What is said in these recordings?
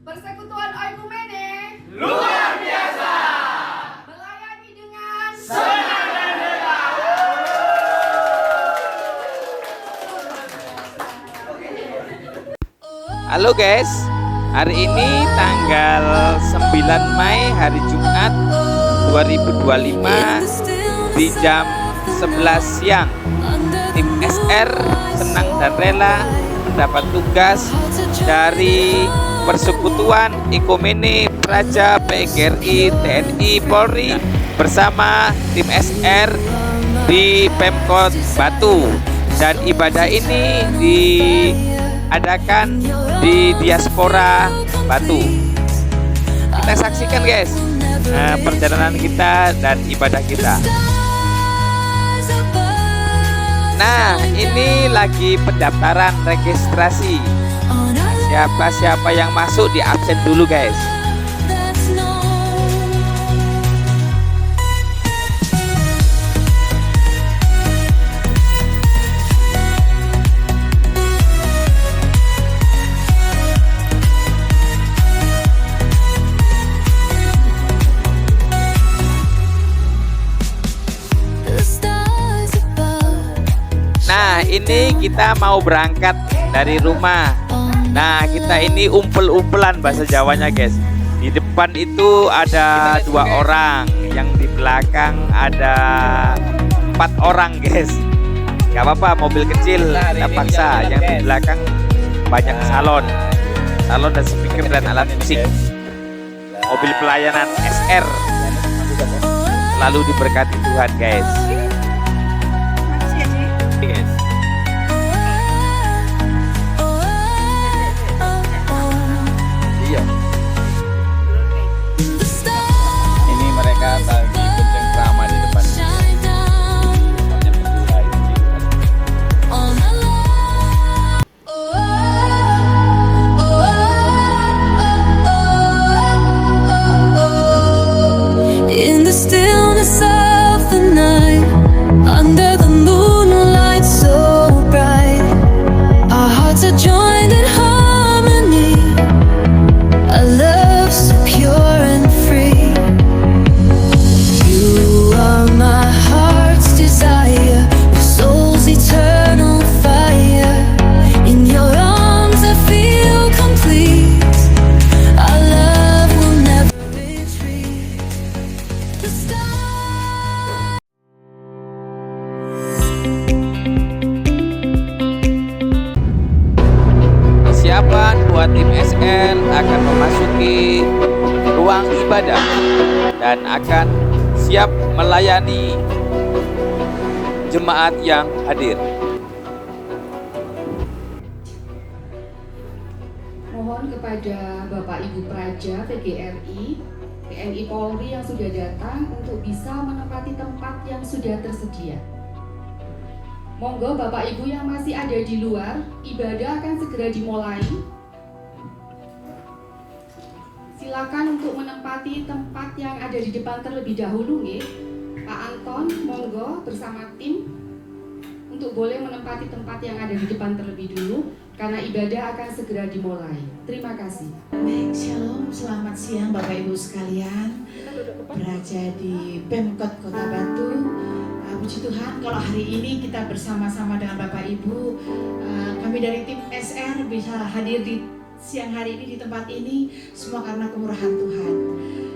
Persekutuan Oikumene luar biasa, melayani dengan senang dan rela. Halo guys, hari ini tanggal 9 Mei hari Jumat 2025 di jam 11 siang. Tim SR Senang dan Rela mendapat tugas dari Persekutuan Oikumene Praja PGRI TNI Polri bersama tim SR di Pemkot Batu, dan ibadah ini diadakan di Diaspora Batu. Kita saksikan guys perjalanan kita dan ibadah kita. Nah, ini lagi pendaftaran registrasi. Siapa-siapa yang masuk di absen dulu guys. Nah, ini kita mau berangkat dari rumah. Nah, kita ini umpel-umpelan bahasa Jawanya guys. Di depan itu ada 2 orang, yang di belakang ada 4 orang guys. Gak apa-apa, mobil kecil kita paksa. Yang di belakang banyak salon dan speaker dan alat musik. Mobil pelayanan SR selalu diberkati Tuhan guys. Ini mereka lagi kenceng drama di depan. In the stillness of the night, under the moonlight so bright, our hearts are joined in harmony, a love so pure and free. You are my heart's desire, my soul's eternal fire. In your arms I feel complete, our love will never retreat. The stars. Persiapan buat tim SR akan memasuki ruang ibadah dan akan siap melayani jemaat yang hadir. mohon kepada Bapak Ibu Praja PGRI TNI Polri yang sudah datang untuk bisa menempati tempat yang sudah tersedia. Monggo Bapak Ibu yang masih ada di luar, ibadah akan segera dimulai. Silakan untuk menempati tempat yang ada di depan terlebih dahulu nggih. Pak Anton, monggo bersama tim untuk boleh menempati tempat yang ada di depan terlebih dulu karena ibadah akan segera dimulai. Terima kasih. Baik, shalom, selamat siang Bapak Ibu sekalian. Berada di Pemkot Kota Batu. Puji Tuhan kalau hari ini kita bersama-sama dengan Bapak Ibu, kami dari tim SR bisa hadir di siang hari ini di tempat ini, semua karena kemurahan Tuhan.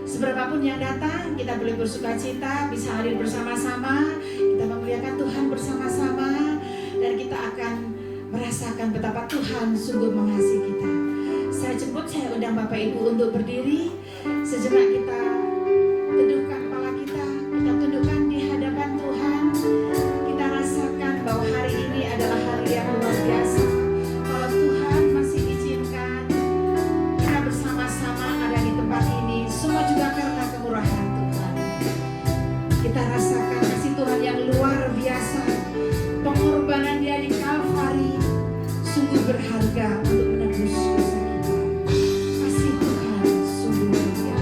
Seberapapun yang datang, kita boleh bersuka cita, bisa hadir bersama-sama, kita memuliakan Tuhan bersama-sama, dan kita akan merasakan betapa Tuhan sungguh mengasihi kita. Saya undang Bapak Ibu untuk berdiri. Sejenak kita teduhkan kepala kita tundukkan di hadapan Tuhan. Kita rasakan bahwa hari ini adalah hari yang luar biasa. Kalau Tuhan masih izinkan kita bersama-sama ada di tempat ini, semua juga karena kemurahan Tuhan. Kita rasakan kasih Tuhan yang luar biasa. Pengorbanan Dia di Kalvari sungguh berharga untuk menebus dosa kita. Kasih Tuhan sungguh mulia.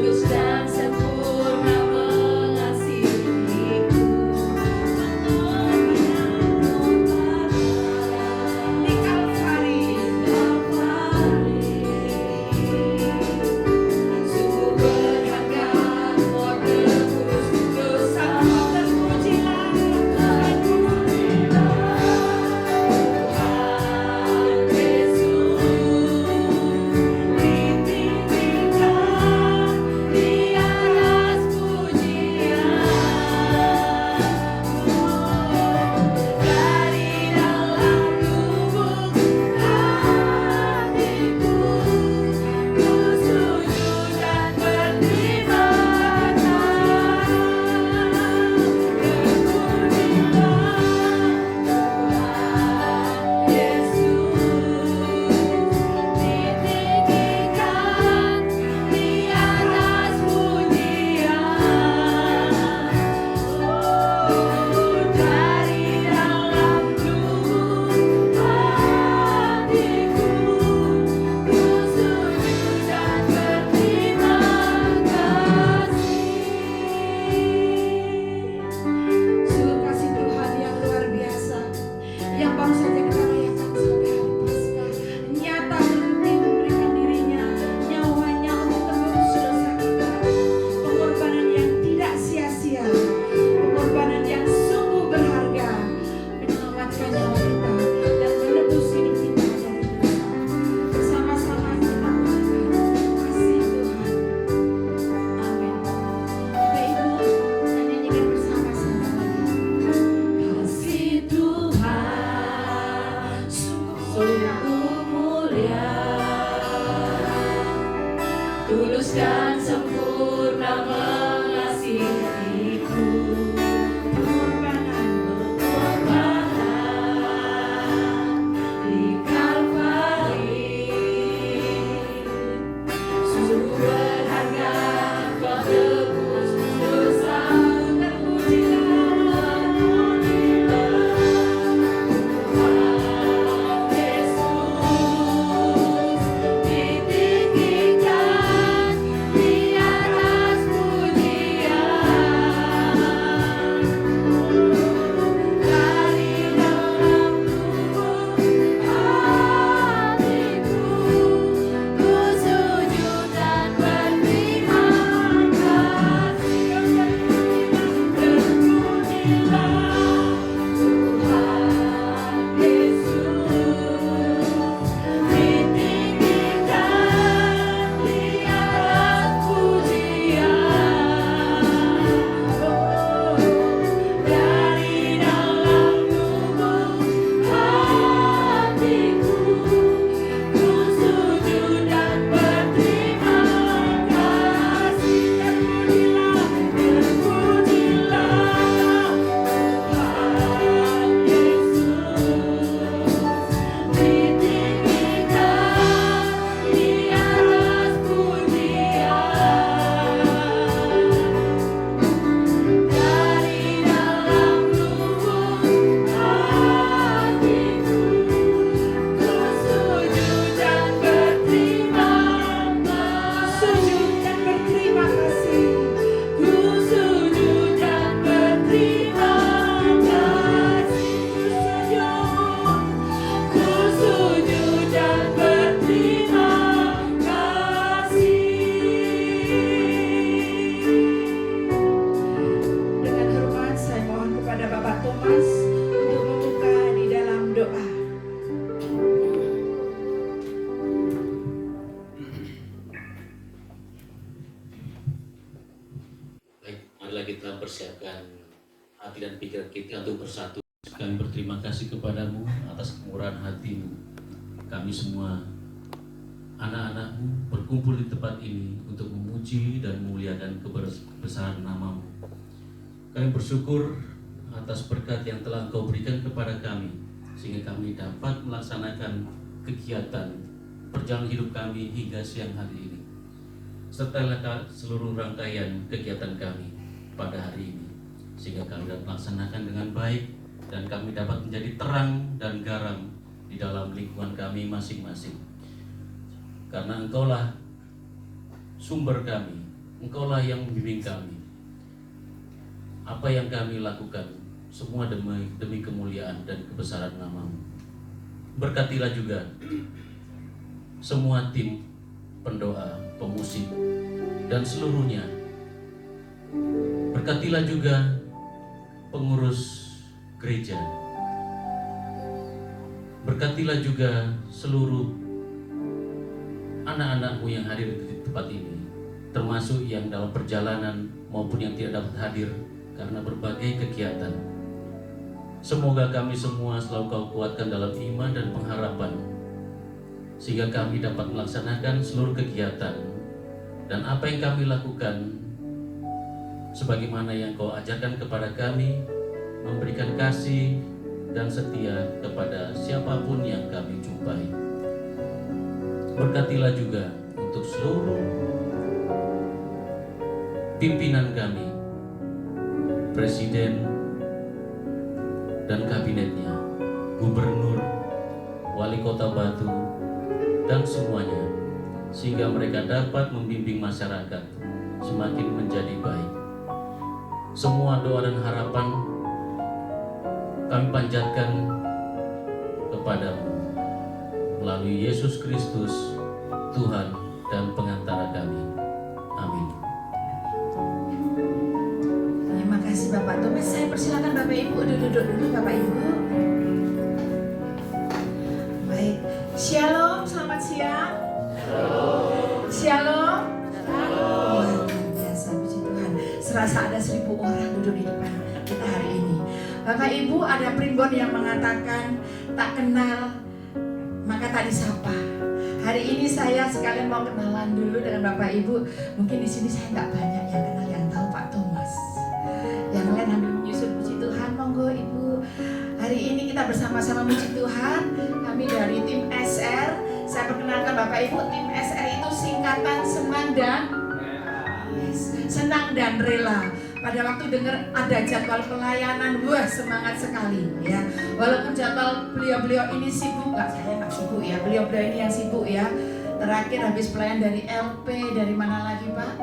tulus dan sempurna mengasihiku. Di Kalvari, sungguh berharga, Kau tebus dosaku. terpujilah Tuhan Yesus ditinggikan di atas pujian, dari dalam lubuk hatiku ku sujud dan berterima sungguh kasih Tuhan yang luar biasa, yang baru saja kita rayakan sampai hari Paskah. Nyata berhenti memberikan dirinya, nyawanya untuk tembus dosa kita. Pengorbanan yang tidak sia-sia, pengorbanan yang sungguh berharga, menyelamatkan nyawa kita dan menebus hidup kita dari dosa. Bersama-sama kita ucapkan kasih Tuhan. Amin. Bapak Ibu, kita nyanyikan bersama-sama lagi. Kasih Tuhan sungguh mulia, tulus dan sempurna mengasihiku. Pengorbanan Di Kalvari sungguh berharga, Kau tebus dosaku. Terpujilah Tuhan Yesus ditinggikan di atas pujian, dari dalam lubuk hatiku ku sujud dan berterima kasih. Terpujilah Tuhan Yesus ditinggikan di atas pujian, dari dalam lubuk hatiku ku sujud dan berterima kasih. Terpujilah Tuhan Yesus ditinggikan di atas pujian, dari dalam lubuk hatiku ku sujud dan berterima kasih. sujud dan berterima kasih. Ku sujud dan berterima kasih. Ku sujud dan berterima kasih. Dengan hormat saya mohon kepada Bapak Thomas untuk membuka di dalam doa. Baik, marilah kita persiapkan hati dan pikiran kita untuk bersatu. Kami berterima kasih kepadamu atas kemurahan hatimu. Kami semua anak-anakmu berkumpul di tempat ini untuk memuji dan memuliakan kebesaran namamu. Kami bersyukur atas berkat yang telah Engkau berikan kepada kami, sehingga kami dapat melaksanakan kegiatan perjalanan hidup kami hingga siang hari ini. Sertalah seluruh rangkaian kegiatan kami pada hari ini, sehingga kami dapat melaksanakan dengan baik dan kami dapat menjadi terang dan garam di dalam lingkungan kami masing-masing. Karena Engkaulah sumber kami, Engkaulah yang membimbing kami. Apa yang kami lakukan semua demi kemuliaan dan kebesaran nama-Mu. Berkatilah juga semua tim pendoa, pemusik, dan seluruhnya. Berkatilah juga pengurus gereja. Berkatilah juga seluruh anak-anak-Mu yang hadir di tempat ini, termasuk yang dalam perjalanan maupun yang tidak dapat hadir karena berbagai kegiatan. Semoga kami semua selalu Kau kuatkan dalam iman dan pengharapan, sehingga kami dapat melaksanakan seluruh kegiatan dan apa yang kami lakukan sebagaimana yang Kau ajarkan kepada kami, memberikan kasih dan setia kepada siapapun yang kami jumpai. Berkatilah juga untuk seluruh pimpinan kami, Presiden dan kabinetnya, Gubernur, Wali Kota Batu, dan semuanya, sehingga mereka dapat membimbing masyarakat semakin menjadi baik. Semua doa dan harapan kami panjatkan kepadamu melalui Yesus Kristus, Tuhan dan pengantara kami. Amin. Terima kasih Bapak Thomas. Saya persilakan Bapak Ibu duduk dulu Bapak Ibu. Baik, Shalom, selamat siang. Shalom. Wah, luar biasa, puji Tuhan. Serasa ada 1000 orang duduk di depan kita hari ini. Bapak Ibu, ada primbon yang mengatakan tak kenal maka tak disapa. Hari ini saya sekalian mau kenalan dulu dengan Bapak Ibu. Mungkin di sini saya nggak banyak yang kenal, yang tahu Pak Thomas. Yang lain ambil menyusul, puji Tuhan. Monggo Ibu. Hari ini kita bersama-sama puji Tuhan. Kami dari tim SR. Saya perkenalkan Bapak Ibu, tim SR itu singkatan senang dan rela. Pada waktu dengar ada jadwal pelayanan, wah semangat sekali ya. Walaupun jadwal beliau-beliau ini sibuk, saya nggak sibuk ya. Beliau-beliau ini yang sibuk ya. Terakhir habis pelayanan dari LP, dari mana lagi Pak?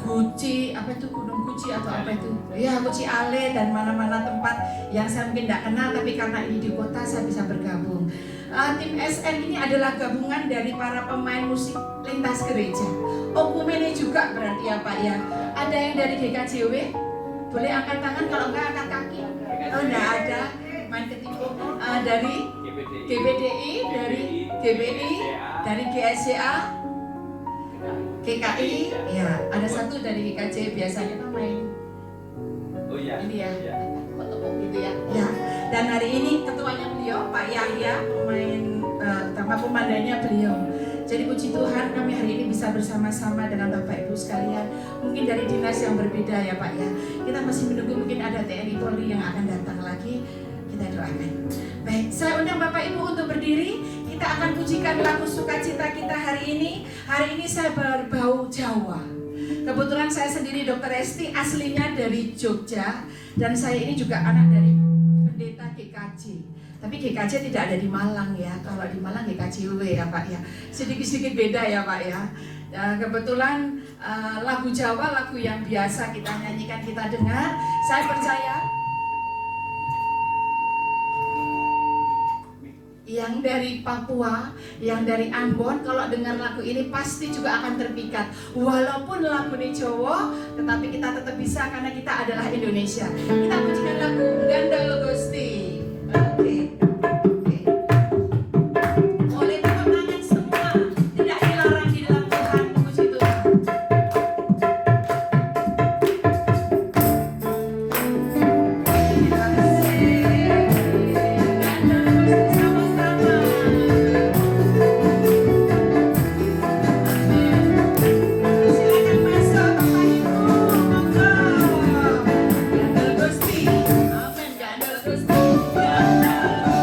Guci, apa itu Gunung Guci atau apa itu? Ya Guci Ale dan mana-mana tempat yang saya mungkin tidak kenal, tapi karena ini di kota saya bisa bergabung. Tim SN ini adalah gabungan dari para pemain musik lintas gereja. Okumene juga berarti ya Pak ya. Ada yang dari GKJW? Boleh angkat tangan, kalau enggak angkat kaki. Oh enggak ada. Main ketipu. Dari GBDI, dari GBI, dari GSCA, GKI. Ya, ada satu dari GKJ biasanya kan main. Oh iya. Ini ya. Tepuk gitu ya. Ya. Dan hari ini ketuanya beliau Pak Yahya, pemain utama komandannya beliau. Jadi puji Tuhan kami hari ini bisa bersama-sama dengan Bapak Ibu sekalian. Mungkin dari dinas yang berbeda ya Pak ya. Kita masih menunggu mungkin ada TNI Polri yang akan datang lagi. Kita doakan. Baik, saya undang Bapak Ibu untuk berdiri. Kita akan pujikan lagu sukacita kita hari ini. Hari ini saya berbau Jawa. Kebetulan saya sendiri Dr. Esti aslinya dari Jogja. Dan saya ini juga anak dari pendeta GKJ. Tapi GKJ tidak ada di Malang ya. Kalau di Malang GKJW ya Pak ya. Sedikit-sedikit beda ya Pak ya. Kebetulan lagu Jawa, lagu yang biasa kita nyanyikan, kita dengar. Saya percaya yang dari Papua, yang dari Ambon, kalau dengar lagu ini pasti juga akan terpikat. Walaupun lagu ini Jawa, tetapi kita tetap bisa karena kita adalah Indonesia. Kita pujikan lagu Gandal Gusti. Oke. Boleh tepuk tangan semua, tidak dilarang di dalam Tuhan, puji Tuhan. Terima kasih. Gandal Gusti sama-sama. Silakan masuk Bapak Ibu, monggo. Gandal Gusti, amin. Gandal Gusti, Gandal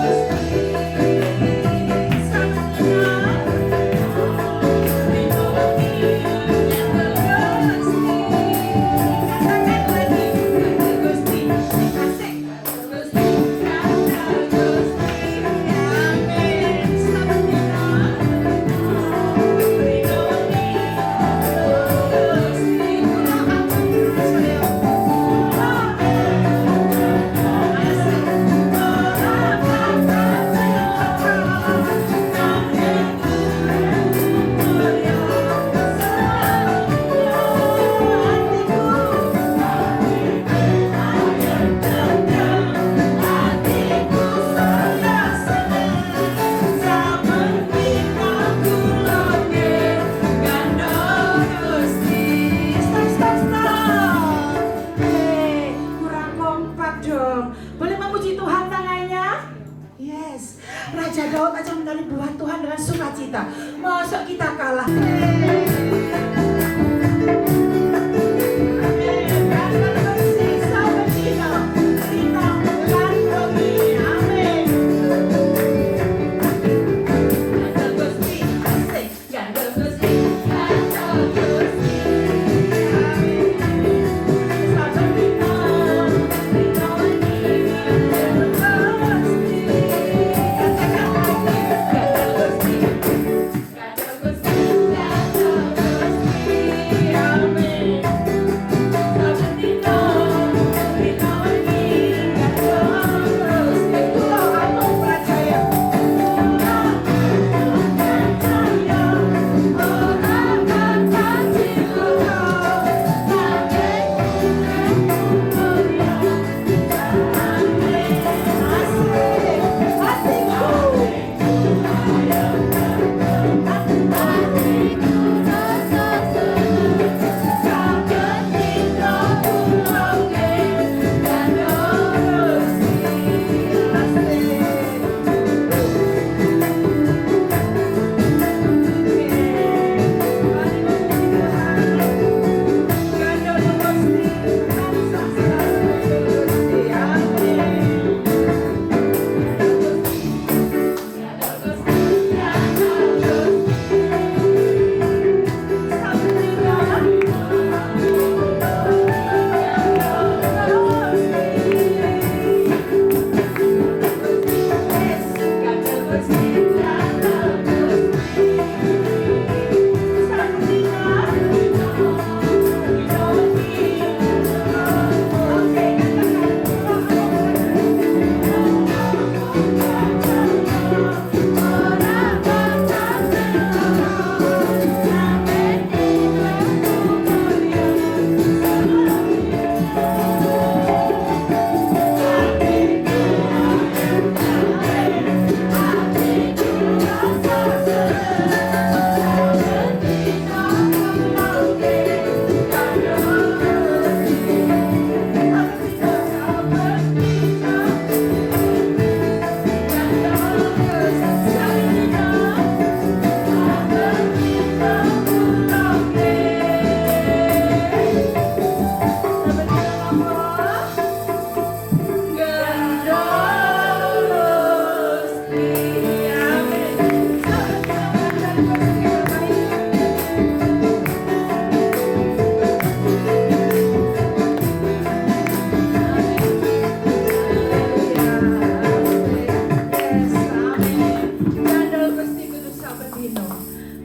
dengan sukacita. Masa kita kalah?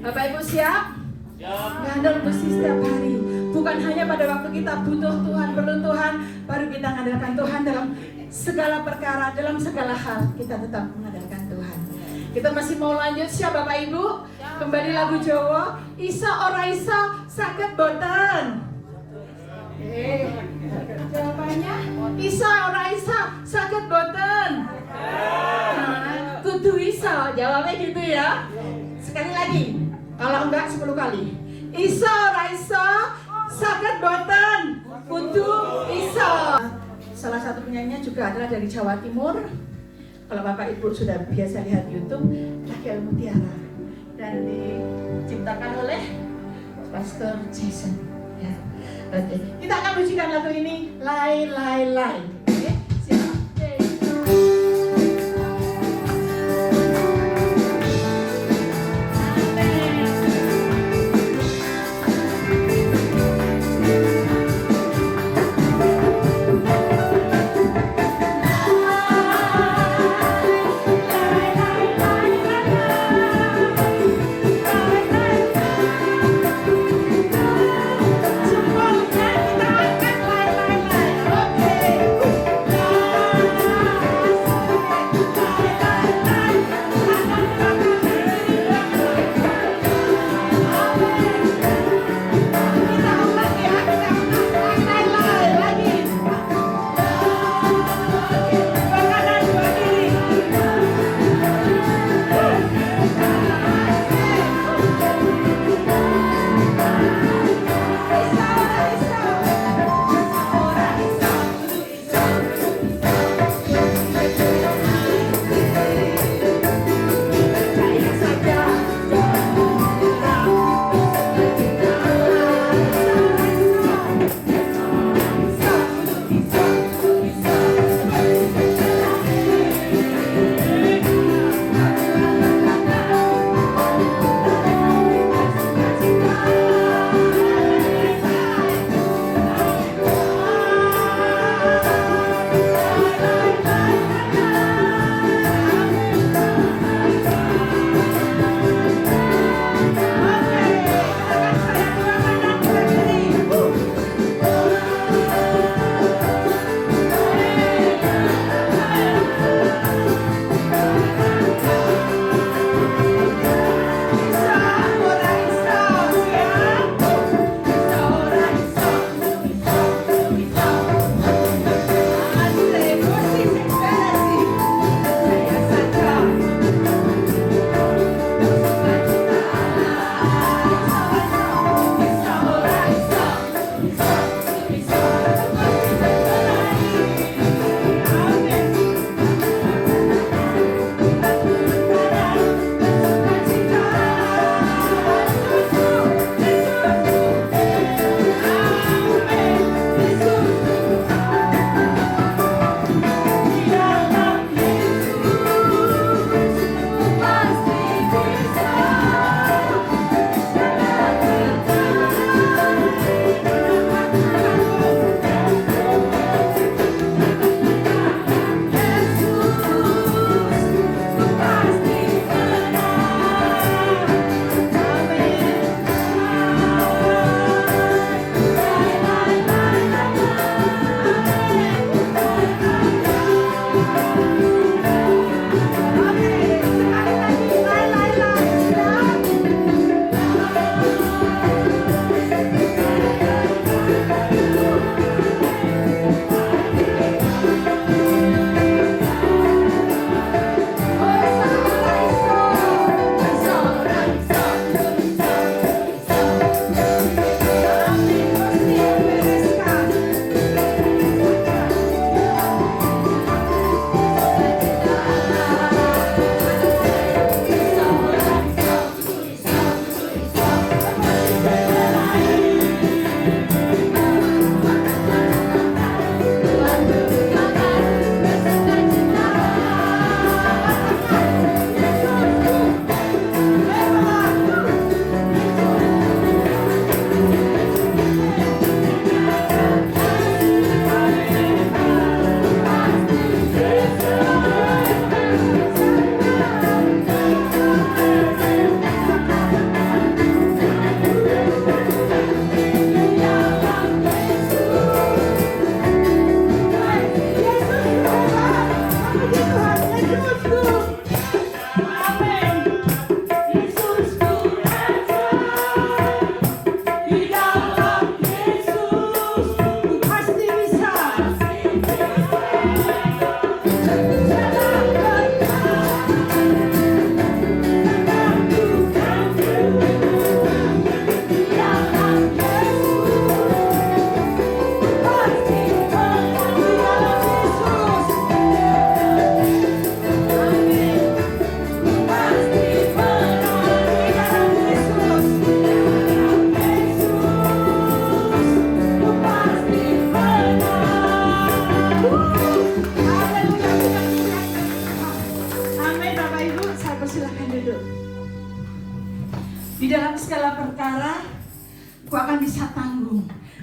Bapak Ibu siap? Ngandel besi setiap hari. Bukan hanya pada waktu kita butuh Tuhan, perlu Tuhan, baru kita mengandalkan Tuhan dalam segala perkara, dalam segala hal. Kita tetap mengandalkan Tuhan. Kita masih mau lanjut siap Bapak Ibu? Kembali lagu Jawa. Isa ora isa saged boten. Jawabannya Isa ora isa saged boten. Kudu isa, jawabnya gitu ya. Sekali lagi, kalau enggak 10 kali. Isa ora isa saged boten. Kudu isa. Salah satu penyanyinya juga adalah dari Jawa Timur. Kalau Bapak Ibu sudah biasa lihat YouTube, Rakel Mutiara, dan diciptakan oleh Pastor Jason. Ya. Oke, kita akan ujikan lagu ini, Lai Lai Lai. Oke, siap. Oke.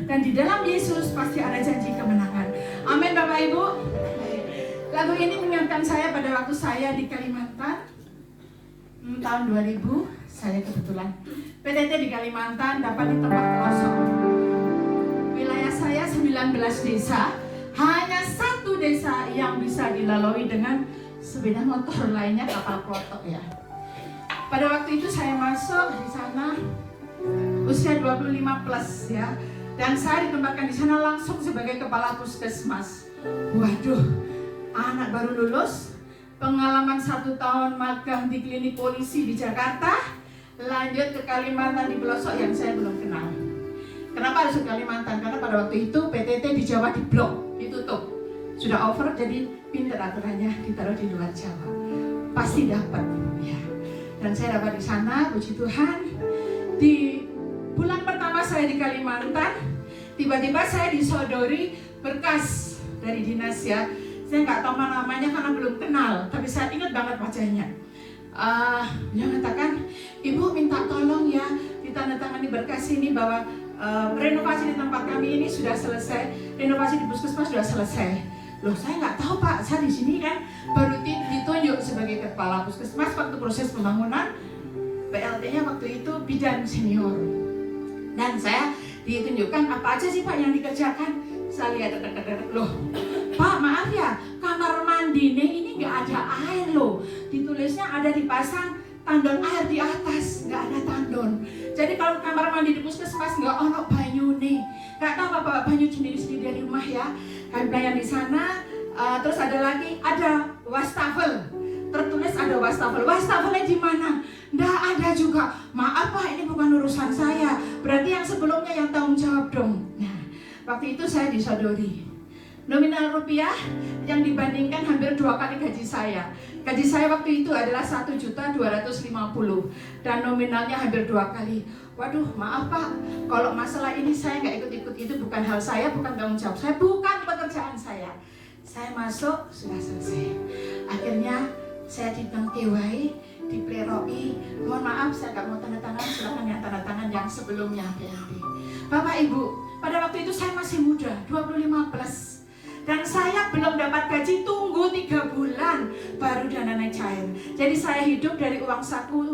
Dan di dalam Yesus pasti ada janji kemenangan. Amin Bapak Ibu. Lagu ini mengingatkan saya pada waktu saya di Kalimantan tahun 2000. Saya kebetulan PTT di Kalimantan dapat di tempat pelosok. Wilayah saya 19 desa, hanya satu desa yang bisa dilalui dengan sepeda motor, lainnya kapal klotok ya. Pada waktu itu saya masuk di sana usia 25 plus ya, dan saya ditempatkan di sana langsung sebagai kepala puskesmas. Waduh, anak baru lulus, pengalaman 1 tahun magang di klinik polisi di Jakarta, lanjut ke Kalimantan di pelosok yang saya belum kenal. Kenapa harus ke Kalimantan? Karena pada waktu itu PTT di Jawa diblok, ditutup. Sudah over, jadi pinter aturannya ditaruh di luar Jawa. Pasti dapat ya. Dan saya dapat di sana, puji Tuhan. Di bulan pertama saya di Kalimantan, tiba-tiba saya disodori berkas dari dinas ya. Saya nggak tahu namanya karena belum kenal, tapi saya ingat banget wajahnya. Dia mengatakan, Ibu minta tolong ya ditandatangani berkas ini bahwa renovasi di tempat kami ini sudah selesai, renovasi di puskesmas sudah selesai. Loh, saya nggak tahu Pak, saya di sini kan baru ditunjuk sebagai kepala puskesmas waktu proses pembangunan. PLT-nya waktu itu bidan senior. Dan saya ditunjukkan apa aja sih Pak yang dikerjakan. Saya lihat, loh Pak maaf ya, kamar mandi ini nggak ada air loh. Ditulisnya ada dipasang tandon air di atas, nggak ada tandon. Jadi kalau kamar mandi di puskesmas nggak ono banyu nih. Nggak tahu apa banyu sendiri-sendiri dari rumah ya. Kami pelayan di sana. Terus ada lagi, ada wastafel. Tertulis ada wastafel. Wastafelnya di mana? Nggak ada juga. Maaf Pak, ini bukan urusan saya. Berarti yang sebelumnya yang tanggung jawab dong. Nah, waktu itu saya disodori. Nominal rupiah yang dibandingkan hampir 2 kali gaji saya. Gaji saya waktu itu adalah 1.250.000 dan nominalnya hampir 2 kali. Waduh, maaf Pak, kalau masalah ini saya nggak ikut-ikut, itu bukan hal saya, bukan tanggung jawab saya, bukan pekerjaan saya. Saya masuk sudah selesai. Akhirnya saya ditengkewai, dipleroi. Mohon maaf, saya nggak mau tanda tangan, silakan yang tanda tangan yang sebelumnya PLT. Bapak Ibu, pada waktu itu saya masih muda, 25 plus. Dan saya belum dapat gaji, tunggu 3 bulan baru dana naik cair. Jadi saya hidup dari uang saku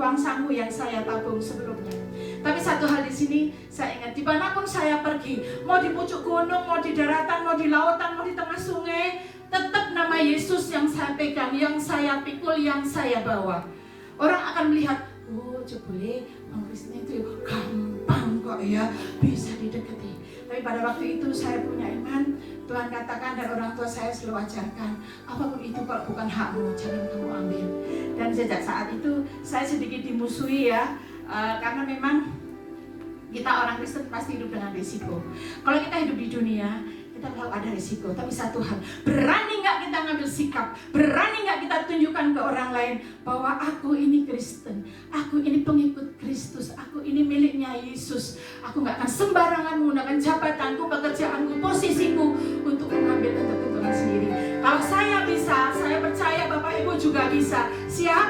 yang saya tabung sebelumnya. Tapi satu hal di sini saya ingat, dimanapun saya pergi, mau di pucuk gunung, mau di daratan, mau di lautan, mau di tengah sungai, tetap nama Yesus yang saya pegang, yang saya pikul, yang saya bawa. Orang akan melihat, oh jebule Bang Kristen itu gampang kok ya, bisa didekati. Tapi pada waktu itu saya punya iman, Tuhan katakan dan orang tua saya selalu ajarkan, apapun itu kalau bukan hakmu, jangan kamu ambil. Dan sejak saat itu saya sedikit dimusuhi ya, karena memang kita orang Kristen pasti hidup dengan risiko. Kalau kita hidup di dunia, kita tahu ada risiko, tapi satu hal, berani nggak kita ngambil sikap, berani nggak kita tunjukkan ke orang lain bahwa aku ini Kristen, aku ini pengikut Kristus, aku ini miliknya Yesus. Aku nggak akan sembarangan menggunakan jabatanku, pekerjaanku, posisiku untuk mengambil keuntungan sendiri. Kalau saya bisa, saya percaya Bapak Ibu juga bisa. Siap?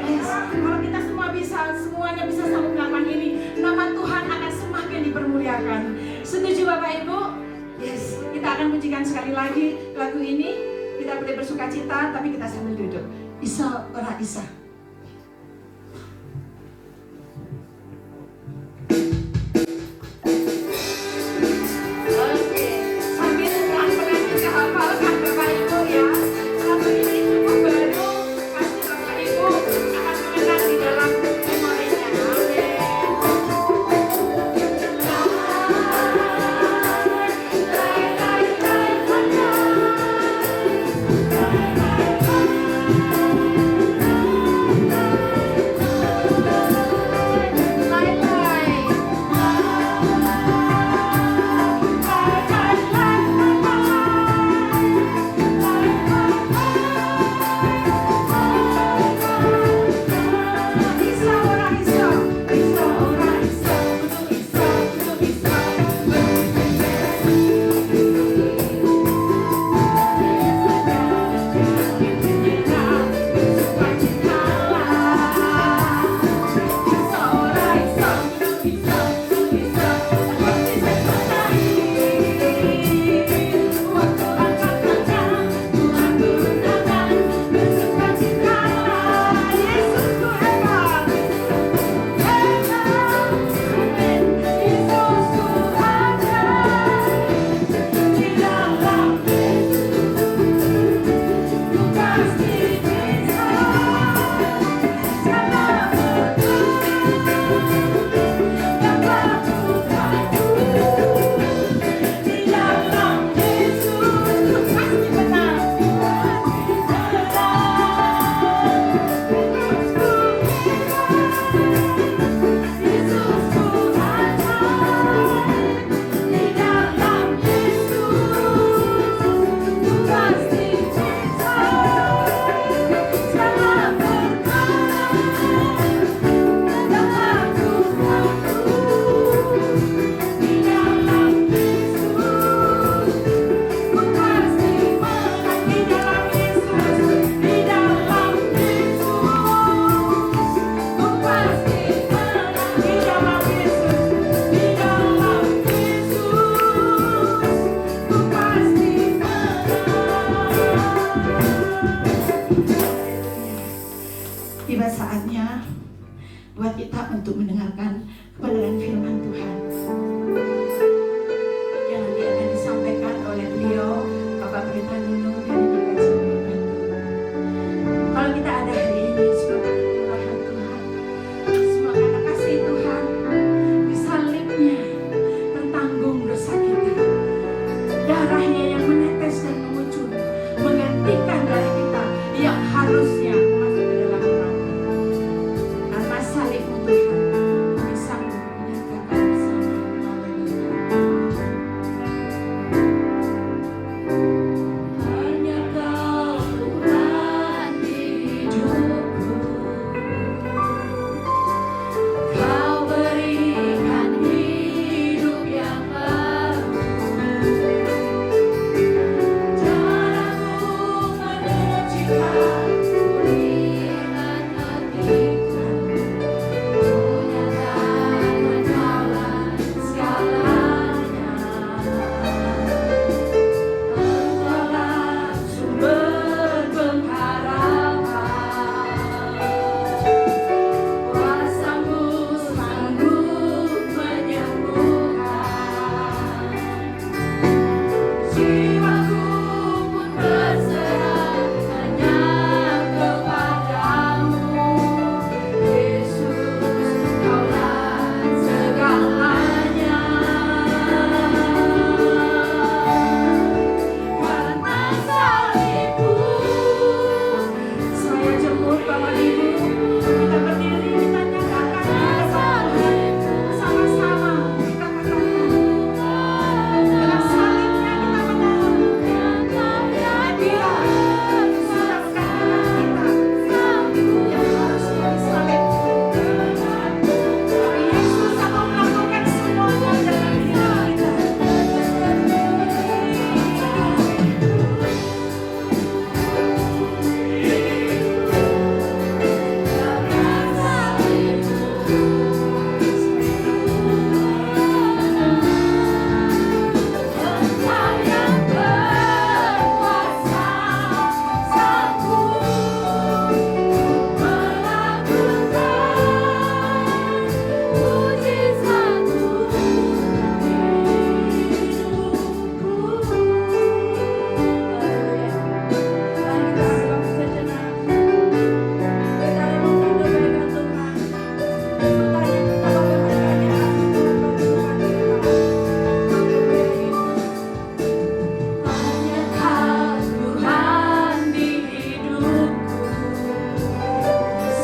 Yes. Kalau kita semua bisa, semuanya bisa sanggup melakukan ini, nama Tuhan akan semakin dipermuliakan. Setuju Bapak Ibu? Yes, kita akan pujikan sekali lagi lagu ini. Kita boleh bersuka cita, tapi kita sambil duduk. Isa ora isa. Oke, sambil pelan-pelan kita hafalkan Bapak Ibu ya. Lagu ini cukup baru, pasti Bapak Ibu akan mengenang di dalam memorinya. Amin. darahnya yang menetes dan mengucur, menggantikan darah kita yang harusnya masuk ke dalam neraka. Karena salibmu Tuhan, kami sanggup menyatakan bersama. Haleluya. Hanya Kau Tuhan di hidupku, Kau berikan hidup yang baru. Caramu menyucikan pulihkan hatiku, menyatakan Kaulah segalanya. Engkaulah sumber pengharapan, kuasa-Mu sanggup menyembuhkan. Jiwaku pun berserah hanya kepadamu, Yesus, Kaulah segalanya. Karena salibmu, saya jemput Bapak Ibu, kita berdiri, kita nyatakan sama-sama, kita katakan dengan salibnya kita menang. Dia sudah mengatakan kita yang harusnya disalib, tapi Yesus akan melakukan semuanya dalam hidup kita. Engkau yang berkuasa, sanggup melakukan mujizat-Mu di hidupku. Mari kita berdoa sejenak. Kita renungkan kebaikan Tuhan. Bertanya betapa berharganya kasih Tuhan bagi Tuhan kita. Hanya Kau Tuhan di hidupku,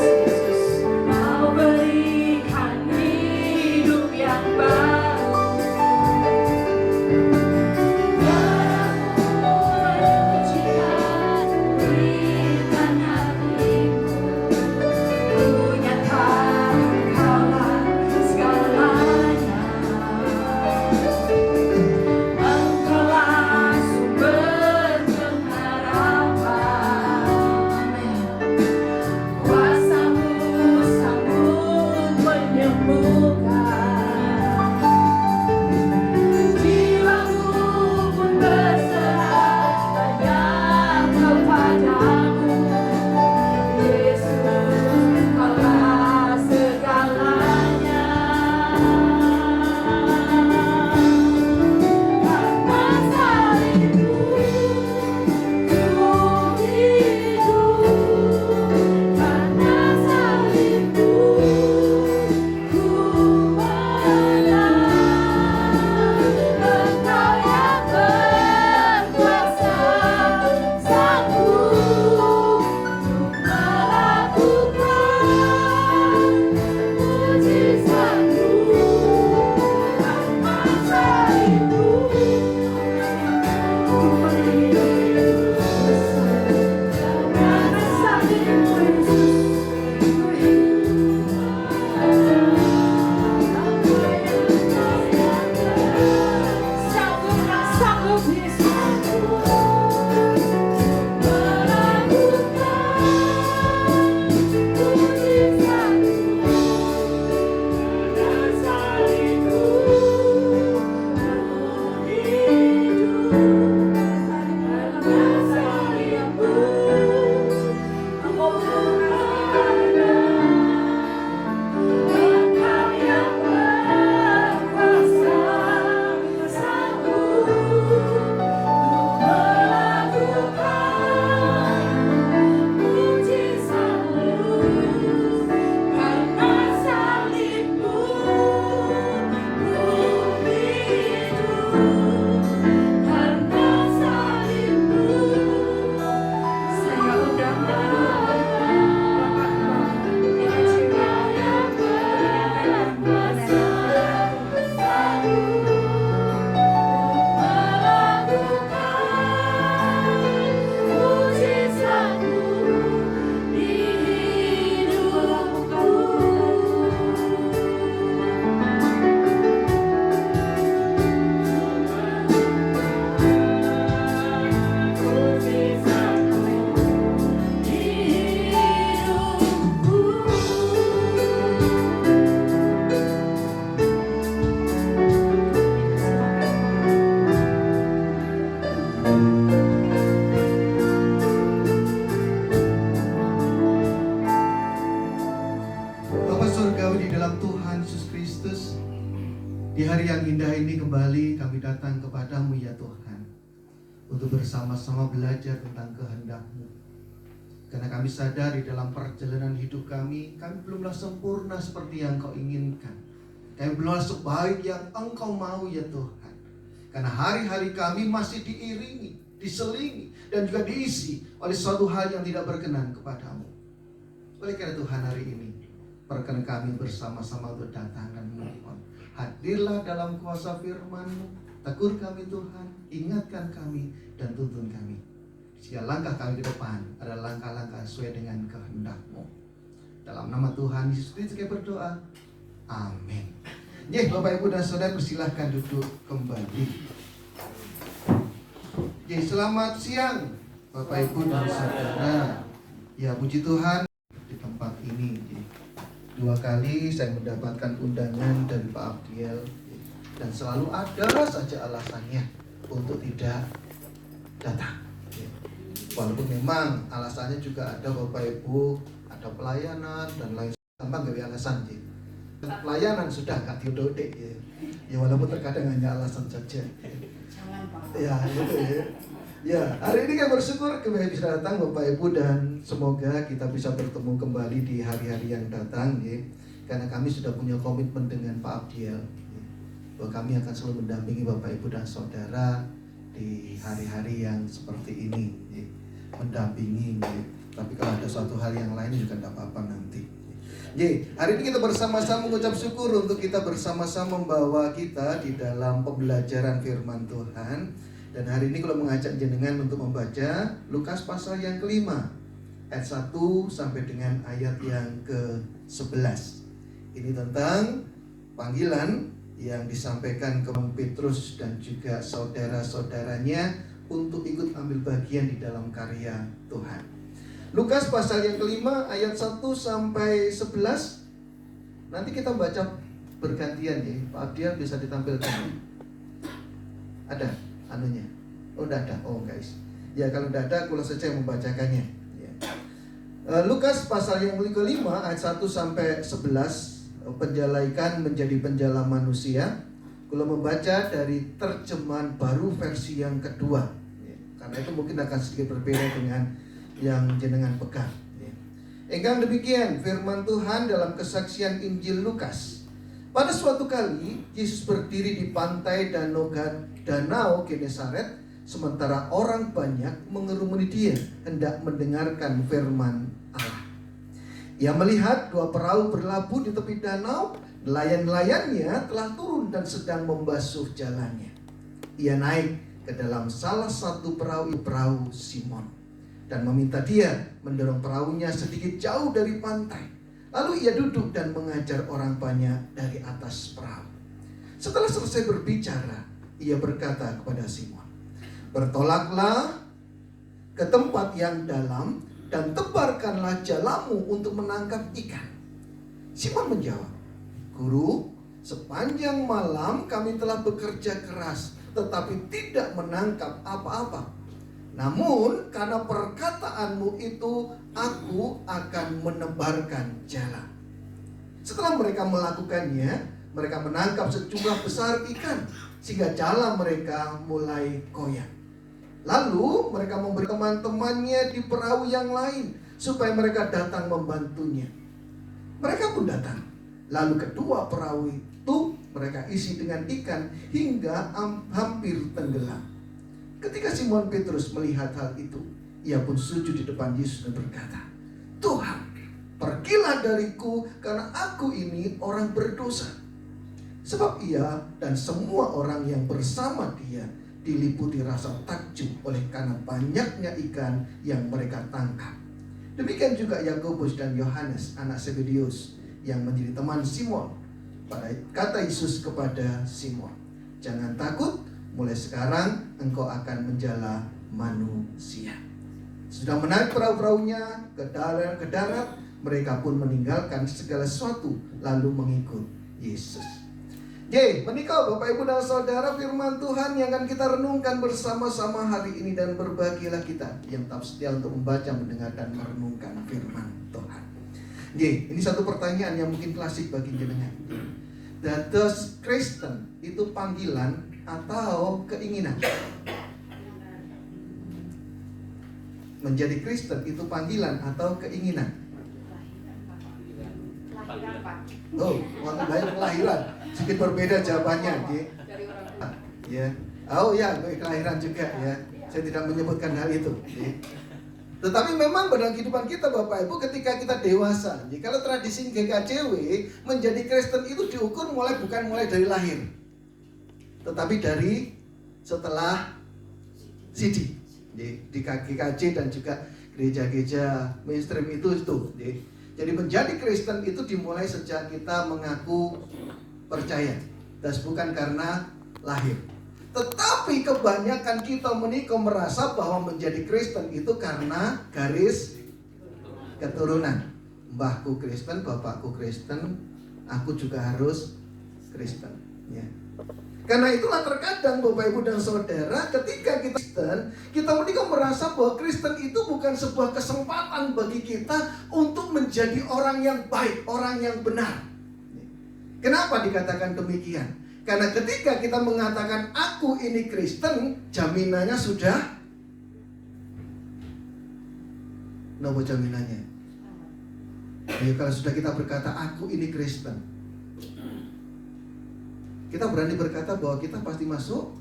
Yesus, Kau berikan hidup yang baru. Darah-Mu menyucikan pulihkan hatiku, kunyatakan Kaulah segalanya. Engkaulah sumber pengharapan, kuasa-Mu sanggup menyembuhkan. Jiwaku pun berserah hanya kepadamu, Yesus, Kaulah segalanya. Karena salibmu ku hidup, karena salibmu ku menang. Engkau yang berkuasa, sanggup melakukan mujizat-Mu. Karena salibmu ku hidup, karena salibmu Yesus ku hidup. Sanggup Yesus melakukan mujizat-Mu. Karena salibmu ku hidup, karena salibmu ku menang. Engkau yang berkuasa, sanggup melakukan mujizat-Mu. Karena salibmu ku hidup, karena kepadamu ya Tuhan, untuk bersama-sama belajar tentang kehendak-Mu. Karena kami sadari dalam perjalanan hidup kami belumlah sempurna seperti yang Kau inginkan. Kami belumlah sebaik yang Engkau mau ya Tuhan. Karena hari-hari kami masih diiringi, diselingi, dan juga diisi oleh suatu hal yang tidak berkenan kepadamu. Oleh karena Tuhan, hari ini perkenan kami bersama-sama untuk datang dan memohon, hadirlah dalam kuasa firman-Mu. Tegur kami Tuhan, ingatkan kami, dan tuntun kami. Sehingga langkah kami ke depan adalah langkah-langkah sesuai dengan kehendak-Mu. Dalam nama Tuhan Yesus Kristus kami berdoa. Amin. Ya, Bapak Ibu dan Saudara, persilahkan duduk kembali. Ya, selamat siang Bapak Ibu dan Saudara. Ya, puji Tuhan, di tempat ini dua kali saya mendapatkan undangan dari Pak Abdiel, dan selalu ada saja alasannya untuk tidak datang. Walaupun memang alasannya juga ada Bapak Ibu, ada pelayanan dan lain tambah gak alasan sih. Pelayanan sudah gak diododek ya. Ya walaupun terkadang hanya alasan saja. Ya itu ya. Ya, hari ini kami bersyukur kami bisa datang Bapak Ibu, dan semoga kita bisa bertemu kembali di hari-hari yang datang ya. Karena kami sudah punya komitmen dengan Pak Abdiel ya, bahwa kami akan selalu mendampingi Bapak Ibu dan Saudara di hari-hari yang seperti ini ya. Mendampingi ya. Tapi kalau ada suatu hal yang lain juga tidak apa-apa nanti. Hari ini kita bersama-sama mengucap syukur untuk kita bersama-sama membawa kita di dalam pembelajaran firman Tuhan. Dan hari ini kalau mengajak jenengan untuk membaca Lukas pasal yang kelima, ayat 1 sampai dengan ayat yang ke-11. Ini tentang panggilan yang disampaikan ke Petrus dan juga saudara-saudaranya untuk ikut ambil bagian di dalam karya Tuhan. Lukas pasal yang kelima ayat 1 sampai 11. Nanti kita baca bergantian ya. Pak Abdiel bisa ditampilkan. Ada anunya? Oh, udah ada. Oh, guys. Ya, kalau udah ada, aku langsung saja membacakannya. Ya. Lukas pasal yang kelima ayat 1 sampai 11. Penjalaikan menjadi penjala manusia. Kalau membaca dari terjemahan baru versi yang kedua ya. Karena itu mungkin akan sedikit berbeda dengan yang jenengan pegang ya. Engkang demikian firman Tuhan dalam kesaksian Injil Lukas. Pada suatu kali Yesus berdiri di pantai Danau Genesaret, sementara orang banyak mengerumuni dia hendak mendengarkan firman Allah. Ia melihat dua perahu berlabuh di tepi danau. Nelayan-nelayannya telah turun dan sedang membasuh jalannya. Ia naik ke dalam salah satu perahu Simon, dan meminta dia mendorong perahunya sedikit jauh dari pantai. Lalu ia duduk dan mengajar orang banyak dari atas perahu. Setelah selesai berbicara, ia berkata kepada Simon, "Bertolaklah ke tempat yang dalam dan tebarkanlah jalamu untuk menangkap ikan." Simon menjawab, "Guru, sepanjang malam kami telah bekerja keras, tetapi tidak menangkap apa-apa. Namun karena perkataanmu itu, aku akan menebarkan jala." Setelah mereka melakukannya, mereka menangkap sejumlah besar ikan, sehingga jala mereka mulai koyak. Lalu mereka memberi teman-temannya di perahu yang lain, supaya mereka datang membantunya. Mereka pun datang. Lalu kedua perahu itu mereka isi dengan ikan hingga hampir tenggelam. Ketika Simon Petrus melihat hal itu, ia pun sujud di depan Yesus dan berkata, "Tuhan, pergilah dariku, karena aku ini orang berdosa." Sebab ia dan semua orang yang bersama dia diliputi rasa takjub oleh karena banyaknya ikan yang mereka tangkap. Demikian juga Yakobus dan Yohanes anak Zebedeus yang menjadi teman Simon. Pada kata Yesus kepada Simon, "Jangan takut, mulai sekarang engkau akan menjala manusia." Sudah menaik perahu-perahunya ke darat, mereka pun meninggalkan segala sesuatu lalu mengikut Yesus. Menikah Bapak Ibu dan Saudara, firman Tuhan yang akan kita renungkan bersama-sama hari ini, dan berbahagialah kita yang tetap setia untuk membaca, mendengar, dan merenungkan firman Tuhan. Ini satu pertanyaan yang mungkin klasik bagi jenengan. Does Kristen itu panggilan atau keinginan? Menjadi Kristen itu panggilan atau keinginan? Oh, waktu lahir kelahiran. Sedikit berbeda jawabannya, Ki. Ya. Oh ya, kelahiran juga ya. Saya tidak menyebutkan hal itu. Ya. Tetapi memang dalam kehidupan kita Bapak Ibu, ketika kita dewasa, jadi kalau tradisi GKJW menjadi Kristen itu diukur bukan mulai dari lahir, tetapi dari setelah CD. Di GKJ dan juga gereja-gereja mainstream itu. Jadi menjadi Kristen itu dimulai sejak kita mengaku percaya, dan bukan karena lahir. Tetapi kebanyakan kita menikah merasa bahwa menjadi Kristen itu karena garis keturunan. Mbahku Kristen, bapakku Kristen, aku juga harus Kristen. Ya. Karena itulah terkadang Bapak Ibu dan Saudara, ketika kita Kristen, kita menikah merasa bahwa Kristen itu bukan sebuah kesempatan bagi kita untuk menjadi orang yang baik, orang yang benar. Kenapa dikatakan demikian? Karena ketika kita mengatakan aku ini Kristen, jaminannya sudah nopo jaminannya. Ya, kalau sudah kita berkata aku ini Kristen, kita berani berkata bahwa kita pasti masuk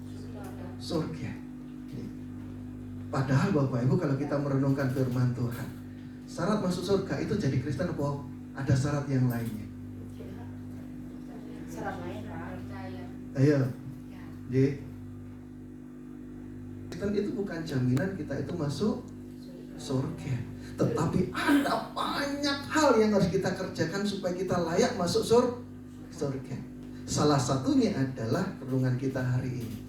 surga. Padahal Bapak Ibu, kalau kita merenungkan firman Tuhan, syarat masuk surga itu jadi Kristen apa ada syarat yang lainnya? Syarat lain, Pak. Ayo, jadi Kristen itu bukan jaminan kita itu masuk surga, tetapi ada banyak hal yang harus kita kerjakan supaya kita layak masuk surga. Salah satunya adalah renungan kita hari ini,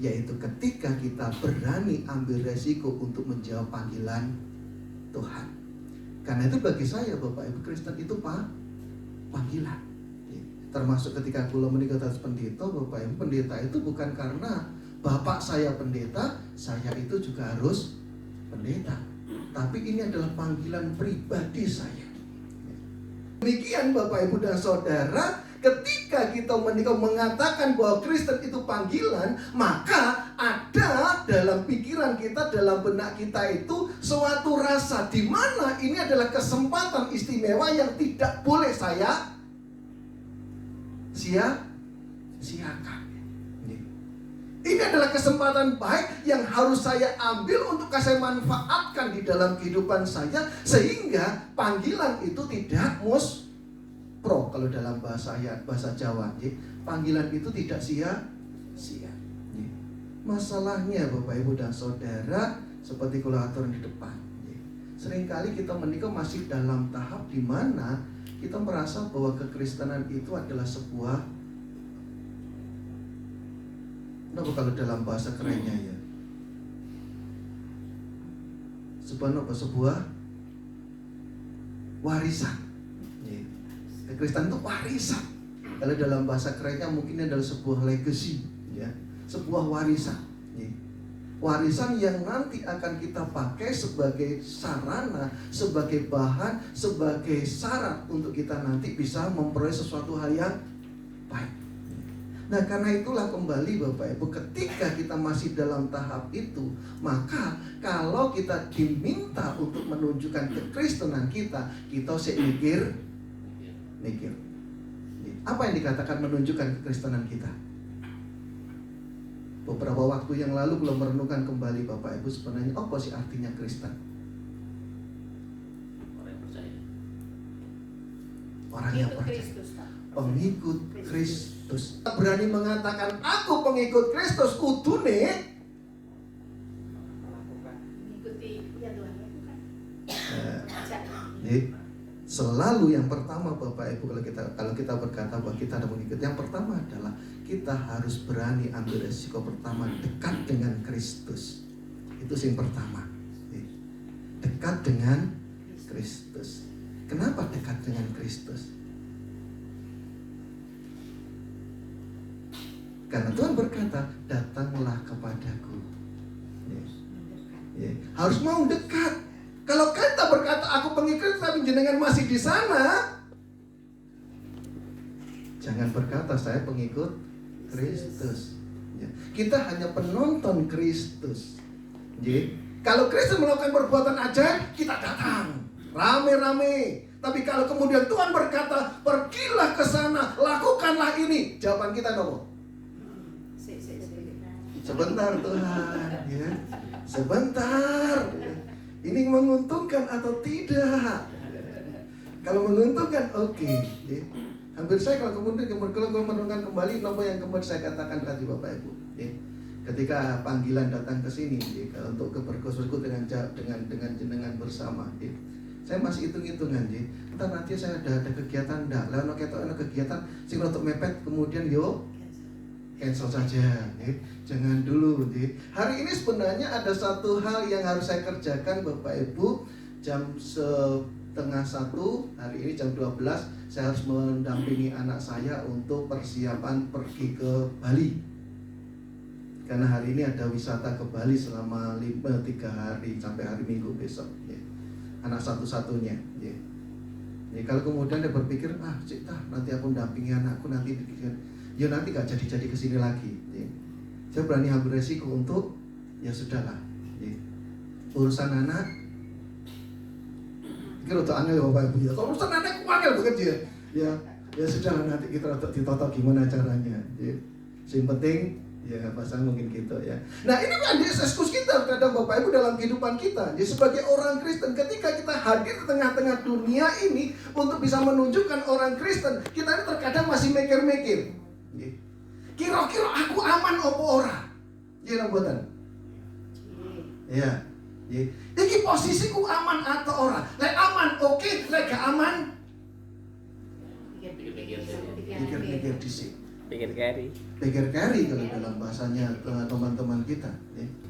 yaitu ketika kita berani ambil resiko untuk menjawab panggilan Tuhan. Karena itu bagi saya Bapak Ibu, Kristen itu panggilan. Termasuk ketika kula menikah atas pendeta, Bapak Ibu, pendeta itu bukan karena bapak saya pendeta, saya itu juga harus pendeta. Tapi ini adalah panggilan pribadi saya. Demikian Bapak Ibu dan Saudara, ketika kita menikah mengatakan bahwa Kristen itu panggilan, maka ada dalam pikiran kita, dalam benak kita itu suatu rasa di mana ini adalah kesempatan istimewa yang tidak boleh saya sia-siakan. Ini adalah kesempatan baik yang harus saya ambil untuk saya manfaatkan di dalam kehidupan saya, sehingga panggilan itu tidak muspro. Kalau dalam bahasa Jawa, panggilan itu tidak sia-sia. Masalahnya Bapak Ibu dan Saudara, seperti kalau aturan di depan, seringkali kita menikah masih dalam tahap di mana kita merasa bahwa kekristenan itu adalah sebuah, kalau dalam bahasa kerennya ya, sebuah warisan. Kekristenan itu warisan. Kalau dalam bahasa kerennya mungkin adalah sebuah legacy, ya, sebuah warisan. Warisan yang nanti akan kita pakai sebagai sarana, sebagai bahan, sebagai syarat untuk kita nanti bisa memperoleh sesuatu hal yang baik. Nah, karena itulah kembali Bapak Ibu, ketika kita masih dalam tahap itu, maka kalau kita diminta untuk menunjukkan kekristenan kita harus mikir. Apa yang dikatakan menunjukkan kekristenan kita? Beberapa waktu yang lalu belum merenungkan kembali Bapak Ibu, sebenarnya apa sih artinya Kristen? Orang yang percaya. Orang yang percaya. Pengikut Kristus. Berani mengatakan aku pengikut Kristus, kudune Mengikuti ya Tuhan lakukan. Selalu yang pertama Bapak Ibu, kalau kita berkata bahwa kita ada mengikut, yang pertama adalah kita harus berani ambil resiko pertama, dekat dengan Kristus. Itu yang pertama. Dekat dengan Kristus. Kenapa dekat dengan Kristus? Karena Tuhan berkata, datanglah kepadaku. Harus mau dekat. Kalau kita berkata aku pengikut tapi jenengan masih di sana, jangan berkata saya pengikut Kristus. Ya. Kita hanya penonton Kristus. Ya. Kalau Kristus melakukan perbuatan ajaib, kita datang rame-rame. Tapi kalau kemudian Tuhan berkata, pergilah ke sana, lakukanlah ini, jawaban kita dong, sebentar Tuhan, ya. Sebentar. Ini menguntungkan atau tidak? Kalau menguntungkan, oke. Ya. Hampir saya kalau kemudian merenungkan kembali nama yang kemudian saya katakan tadi Bapak Ibu. Ya. Ketika panggilan datang ke sini, ya, untuk berkosku dengan jenengan bersama. Ya. Saya masih hitung-hitungan, entar nanti saya ada kegiatan enggak, lalu ada kegiatan sing untuk mepet kemudian cancel saja, jangan dulu. Hari ini sebenarnya ada satu hal yang harus saya kerjakan Bapak Ibu. Jam 12:30 hari ini jam 12 saya harus mendampingi anak saya untuk persiapan pergi ke Bali. Karena hari ini ada wisata ke Bali selama 3 hari sampai hari Minggu besok. Anak satu-satunya. Ya, kalau kemudian dia berpikir, nanti aku dampingi anakku nanti gak jadi kesini lagi. Ya. Saya berani ambil resiko untuk, ya sudahlah. Ya. Urusan anak, kira untuk angel Bapak Ibu ya. Kalau urusan anak, aku angel bekerja. Ya sudahlah, nanti kita ditotok gimana caranya. Ya. Yang penting, ya pasal mungkin gitu ya. Nah ini kan diskus kita terhadap Bapak Ibu dalam kehidupan kita. Jadi sebagai orang Kristen, ketika kita hadir di tengah-tengah dunia ini untuk bisa menunjukkan orang Kristen, kita ini terkadang masih mikir-mikir. Kira-kira aku aman apa ora? Jangan buatan. Ya. Iki posisiku aman atau ora? Lek aman oke, lek gak aman pikir-pikir dhisik. Pikir carry kalau dalam bahasanya teman-teman kita.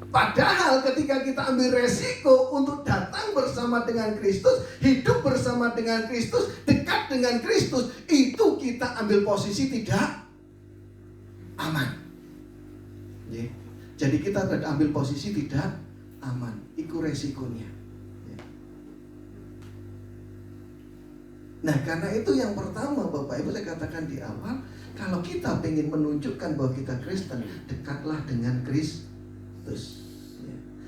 Padahal ketika kita ambil resiko untuk datang bersama dengan Kristus, hidup bersama dengan Kristus, dekat dengan Kristus, itu kita ambil posisi tidak aman. Jadi kita ambil posisi tidak aman. Itu resikonya. Nah karena itu yang pertama Bapak Ibu saya katakan di awal, kalau kita ingin menunjukkan bahwa kita Kristen, dekatlah dengan Kristus.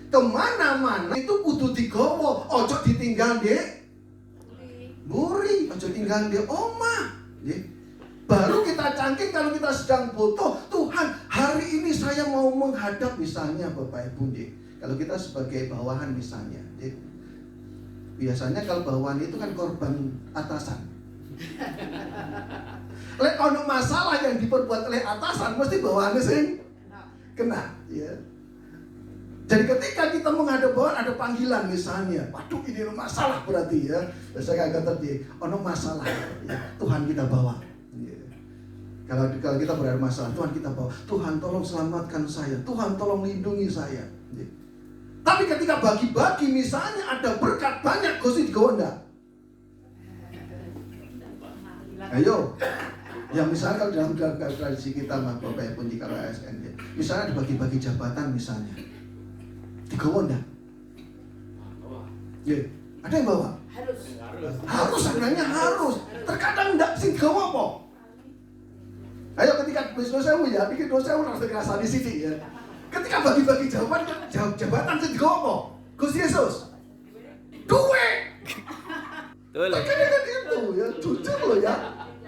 Kemana-mana itu kudu digowo, ojo ditinggal dek buri, ojo tinggal dek omah. Baru kita cangking kalau kita sedang butuh, Tuhan hari ini saya mau menghadap misalnya Bapak Ibu. Kalau kita sebagai bawahan misalnya, biasanya kalau bawahan itu kan korban atasan. Lek ono masalah yang diperbuat oleh atasan, mesti bawahannya sing kena. Ya. Jadi ketika kita menghadap bawahan ada panggilan misalnya, waduh ini masalah berarti ya. Saya kata tadi, ono masalah, ya. Tuhan kita bawa. Ya. Kalau kita berada masalah, Tuhan kita bawa. Tuhan tolong selamatkan saya, Tuhan tolong lindungi saya. Ya. Tapi ketika bagi-bagi misalnya ada berkat banyak, Gusti digonda. Ayo, ya misalnya kalau dalam tradisi kita Bapak Ibu di kalau ASN, ya, misalnya dibagi-bagi jabatan misalnya, digowo enggak? Ya, ada yang bawa? Harus sebenarnya harus. Terkadang enggak sih digowo apa? Ayo ketika dosa ya, bikin dosa harus terasa di sini ya. Ketika bagi-bagi jabatan sih digowo apa? Gusti Yesus. Duit. Terkadang itu ya, jujur loh ya.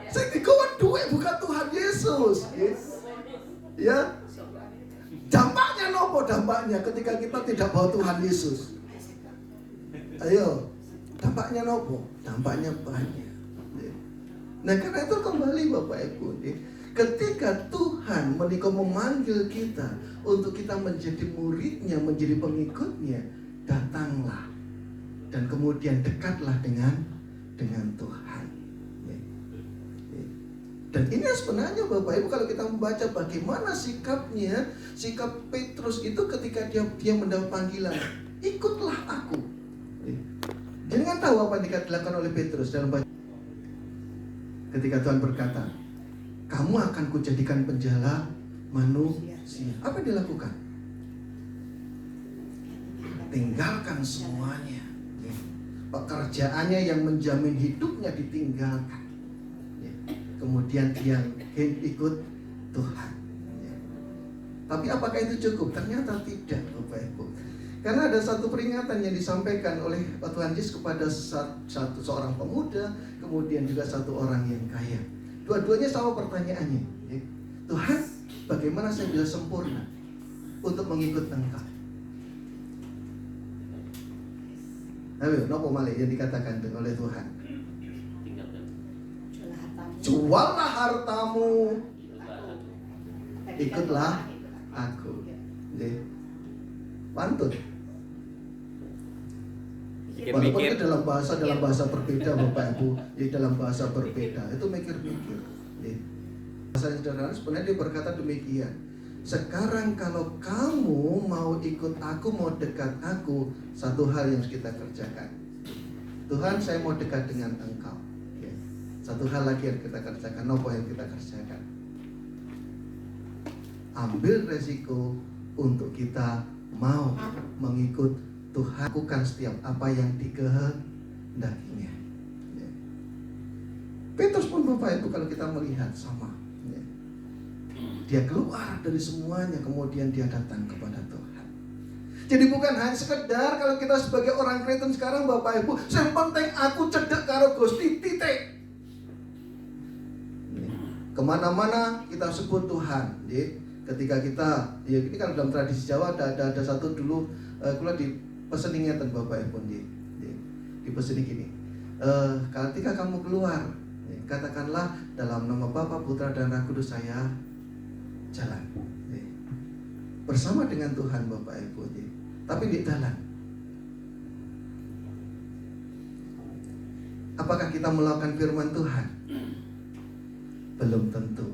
Sing digowo duit bukan Tuhan Yesus. Ya. Dampaknya nopo dampaknya ketika kita tidak bawa Tuhan Yesus. Ayo, dampaknya nopo? Dampaknya banyak. Nah karena itu kembali Bapak Ibu, ketika Tuhan memanggil kita untuk kita menjadi muridnya, menjadi pengikutnya, datanglah dan kemudian dekatlah dengan Tuhan. Dan ini sebenarnya Bapak Ibu kalau kita membaca bagaimana sikap Petrus itu ketika dia mendapat panggilan, ikutlah aku. Jadi kan tahu apa yang dilakukan oleh Petrus dalam baca. Ketika Tuhan berkata, kamu akan kujadikan penjala manusia. Apa yang dilakukan? Tinggalkan semuanya. Pekerjaannya yang menjamin hidupnya ditinggalkan. Kemudian dia ikut Tuhan. Tapi apakah itu cukup? Ternyata tidak, Bapak Ibu. Karena ada satu peringatan yang disampaikan oleh Tuhan Yesus kepada seorang pemuda, kemudian juga satu orang yang kaya. Dua-duanya sama pertanyaannya. Tuhan, bagaimana saya bisa sempurna untuk mengikut Engkau? Ayo, nopo malih yang dikatakan oleh Tuhan. Tinggalkan. Juallah hartamu, ikutlah aku. Pantun. Walaupun Mikir-mikir. itu dalam bahasa berbeda, Bapak Ibu, dalam bahasa berbeda itu mikir-mikir. Bahasa sederhana sebenarnya dia berkata demikian. Sekarang kalau kamu mau ikut aku, mau dekat aku, satu hal yang harus kita kerjakan. Tuhan, saya mau dekat dengan Engkau. Satu hal lagi yang kita kerjakan. Apa yang kita kerjakan? Ambil resiko untuk kita mau mengikut Tuhan, lakukan setiap apa yang dikehendakinya. Petrus pun Bapak Ibu kalau kita melihat sama. Dia keluar dari semuanya, kemudian dia datang kepada Tuhan. Jadi bukan hanya sekedar kalau kita sebagai orang Kristen sekarang Bapak Ibu, yang penting aku cedek karo Gusti titik. Kemana-mana kita sebut Tuhan. Ketika kita, ya ini kan dalam tradisi Jawa ada satu dulu, kalau di peseni ngeten Bapak Ibu, di peseni gini. Ketika kamu keluar, katakanlah dalam nama Bapa, Putra dan Roh Kudus saya jalan bersama dengan Tuhan Bapak Ibu, tapi di jalan. Apakah kita melakukan firman Tuhan? Belum tentu.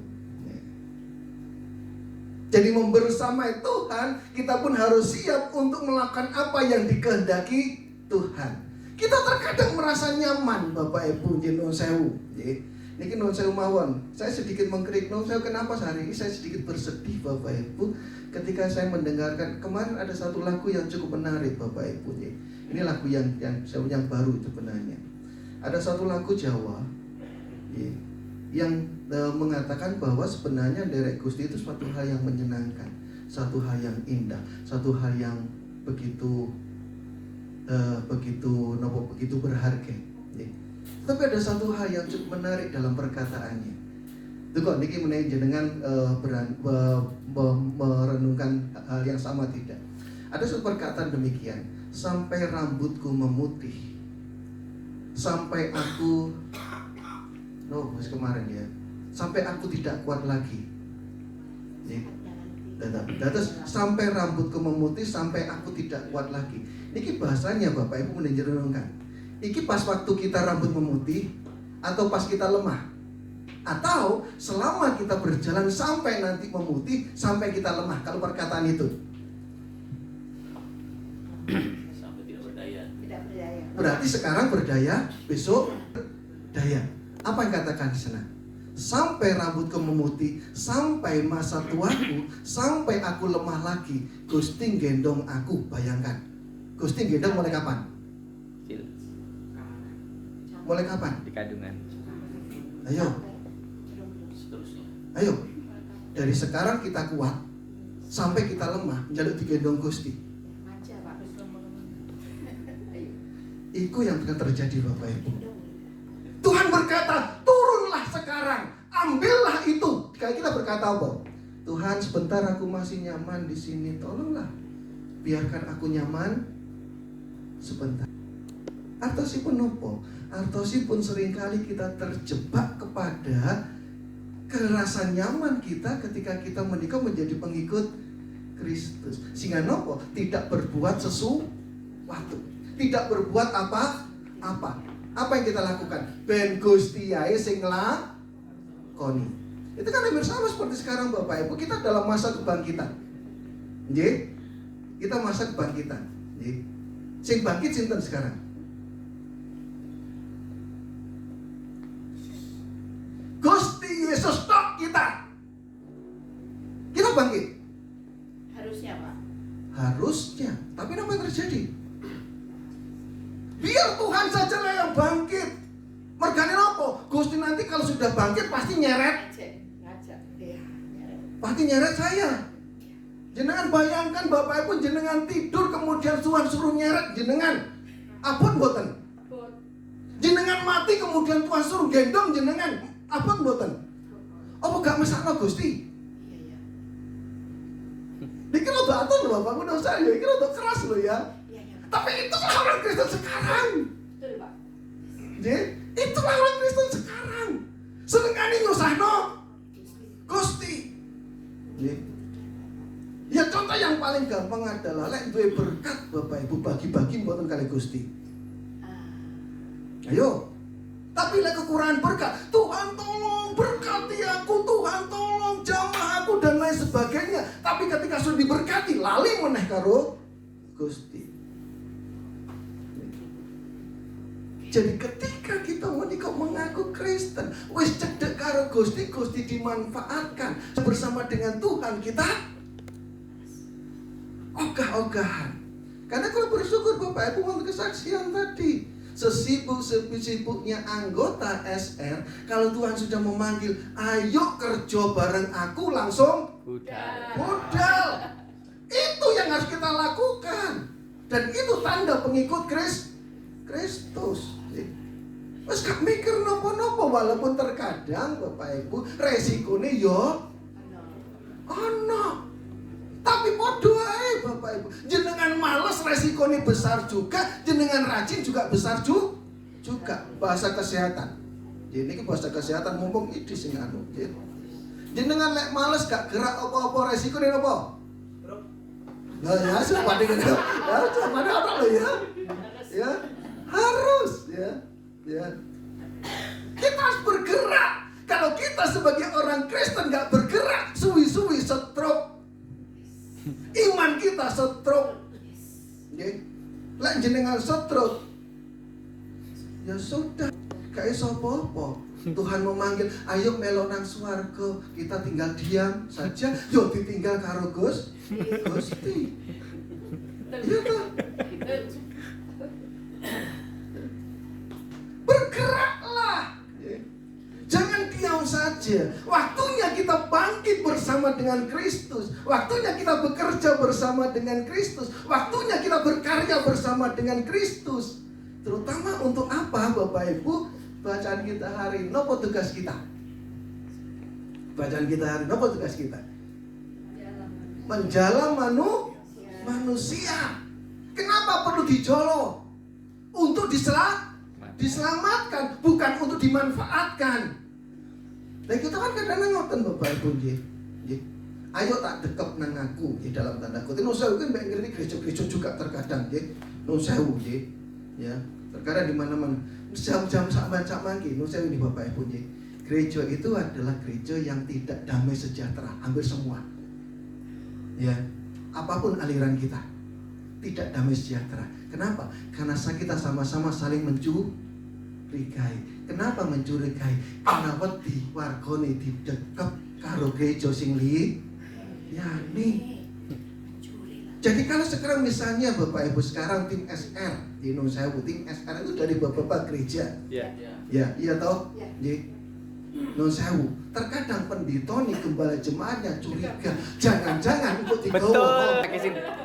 Jadi membersamai Tuhan, kita pun harus siap untuk melakukan apa yang dikehendaki Tuhan. Kita terkadang merasa nyaman Bapak Ibu, nuwun sewu. Niki nuwun sewu mawon. Saya sedikit mengkritik, nuwun sewu kenapa hari ini saya sedikit bersedih Bapak Ibu ketika saya mendengarkan kemarin ada satu lagu yang cukup menarik Bapak Ibu. Ini lagu yang baru sebenarnya. Ada satu lagu Jawa yang mengatakan bahwa sebenarnya derek Gusti itu suatu hal yang menyenangkan, satu hal yang indah, satu hal yang begitu berharga. Tapi ada satu hal yang cukup menarik dalam perkataannya. Itu kok niki menawi jenengan merenungkan hal yang sama tidak? Ada satu perkataan demikian, sampai rambutku memutih, sampai aku kemarin ya, sampai aku tidak kuat lagi. Terus sampai rambutku memutih, sampai aku tidak kuat lagi. Niki bahasanya Bapak Ibu menjenengkan. Iki pas waktu kita rambut memutih, atau pas kita lemah, atau selama kita berjalan sampai nanti memutih, sampai kita lemah. Kalau perkataan itu Sampai tidak berdaya. berarti sekarang berdaya, besok daya. Apa yang katakan di sana? Sampai rambutku memutih, sampai masa tuaku, sampai aku lemah lagi, Gusti gendong aku. Bayangkan, Gusti gendong mulai kapan? Mulai kapan? Di kandungan. Ayo, Seterusnya. ayo. Dari sekarang kita kuat, sampai kita lemah, jaluk digendong Gusti. Itu yang akan terjadi Bapak Ibu. Tuhan berkata, turunlah sekarang, ambillah itu. Kayak kita berkata apa? Tuhan, sebentar aku masih nyaman di sini, tolonglah biarkan aku nyaman sebentar. Artosipun nopo? Artosipun seringkali kita terjebak kepada kerasa nyaman kita ketika kita menikah menjadi pengikut Kristus. Sehingga nopo? Tidak berbuat sesuatu, tidak berbuat apa-apa. Apa yang kita lakukan? Ben Gusti ae sing nglakoni. Itu kan hampir sama seperti sekarang Bapak Ibu. Kita dalam masa kebangkitan. Nggih? Kita masa kebangkitan. Nggih. Sing bangkit sinten sekarang? Gusti Yesus tok kita. Kita bangkit. Harusnya Pak. Harusnya. Tapi apa yang terjadi? Biar Tuhan saja lah yang bangkit. Mergane apa? Gusti nanti kalau sudah bangkit pasti nyeret. Ngajak. Iya, nyeret. Pasti nyeret saya. Jenengan bayangkan Bapak Ibu jenengan tidur kemudian Tuhan suruh nyeret jenengan. Apun mboten? Jenengan mati kemudian Tuhan suruh gendong jenengan. Apun mboten? Apa gak mesakno Gusti? Iki rada aton lho Bapak Ibu saya, iki rada keras lho ya. Tapi itulah orang Kristen sekarang. Itulah orang Kristen sekarang. Senengane nyusahno Gusti. Ya contoh yang paling gampang adalah lek duwe berkat Bapak Ibu bagi-bagi mboten kali Gusti. Ayo. Tapi lek kekurangan berkat, Tuhan tolong berkati aku, Tuhan tolong jamah aku dan lain sebagainya. Tapi ketika sudah diberkati, lali meneh karo Gusti. Jadi ketika kita menikah mengaku Kristen, wis cedek karo Gusti, Gusti dimanfaatkan bersama dengan Tuhan kita ogah-ogahan. Karena kalau bersyukur Bapak Ibu untuk kesaksian tadi, sesibuk-sibuknya anggota SR, kalau Tuhan sudah memanggil, ayo kerja bareng aku, langsung modal. Itu yang harus kita lakukan. Dan itu tanda pengikut Kristus. Mas gak mikir nopo-nopo, walaupun terkadang Bapak Ibu resikonya yo ono. Tapi podo ae Bapak Ibu. Jenengan males resikonya besar juga, jenengan rajin juga besar juga. Bahasa kesehatan. Jadi ini bahasa kesehatan mumpung ini sing anu. Jenengan lek males gak gerak apa-apa resikonya apa? Nah ya, sepada gitu. Ya, sepada apa lo ya? Ya, harus ya. Ya. Kita harus bergerak. Kalau kita sebagai orang Kristen gak bergerak, suwi-suwi stroke. Iman kita stroke. Lek jenengan stroke, ya sudah, gak iso apa-apa. Tuhan memanggil, ayo melo nang swarga. Kita tinggal diam saja. Yo ditinggal karo Gusti. Iya toh? Bergeraklah. Jangan diam saja. Waktunya kita bangkit bersama dengan Kristus. Waktunya kita bekerja bersama dengan Kristus. Waktunya kita berkarya bersama dengan Kristus. Terutama untuk apa Bapak Ibu? Bacaan kita hari ini, apa tugas kita? Bacaan kita hari ini, apa tugas kita? Menjala manusia. Kenapa perlu dijolo? Untuk diselamatkan, bukan untuk dimanfaatkan. Nah kita kan kadang-kadang ngoten Bapak Ibu nggih. Ayo tak dekep nang aku nggih dalam tanda kutip. Nu sewu kan mbek ngerti gereja-gereja juga terkadang nggih. Nu sewu nggih. Ya, terkadang di mana-mana. Jam-jam sak mangki, nu sewu di Bapak Ibu nggih. Gereja itu adalah gereja yang tidak damai sejahtera, hampir semua. Ya, apapun aliran kita tidak damai sejahtera. Kenapa? Karena kita sama-sama saling mencurigai. Kenapa mencurigai? Karena wedi wargane didekep karo gereja sing liyane. Jadi kalau sekarang misalnya Bapak Ibu sekarang tim SR di Indonesia, tim SR itu dari bapak-bapak gereja. Ya, iya toh? Nggih. Nun sewu, terkadang pendeta nih gembala jemaatnya curiga, jangan-jangan ikut digawa. Betul,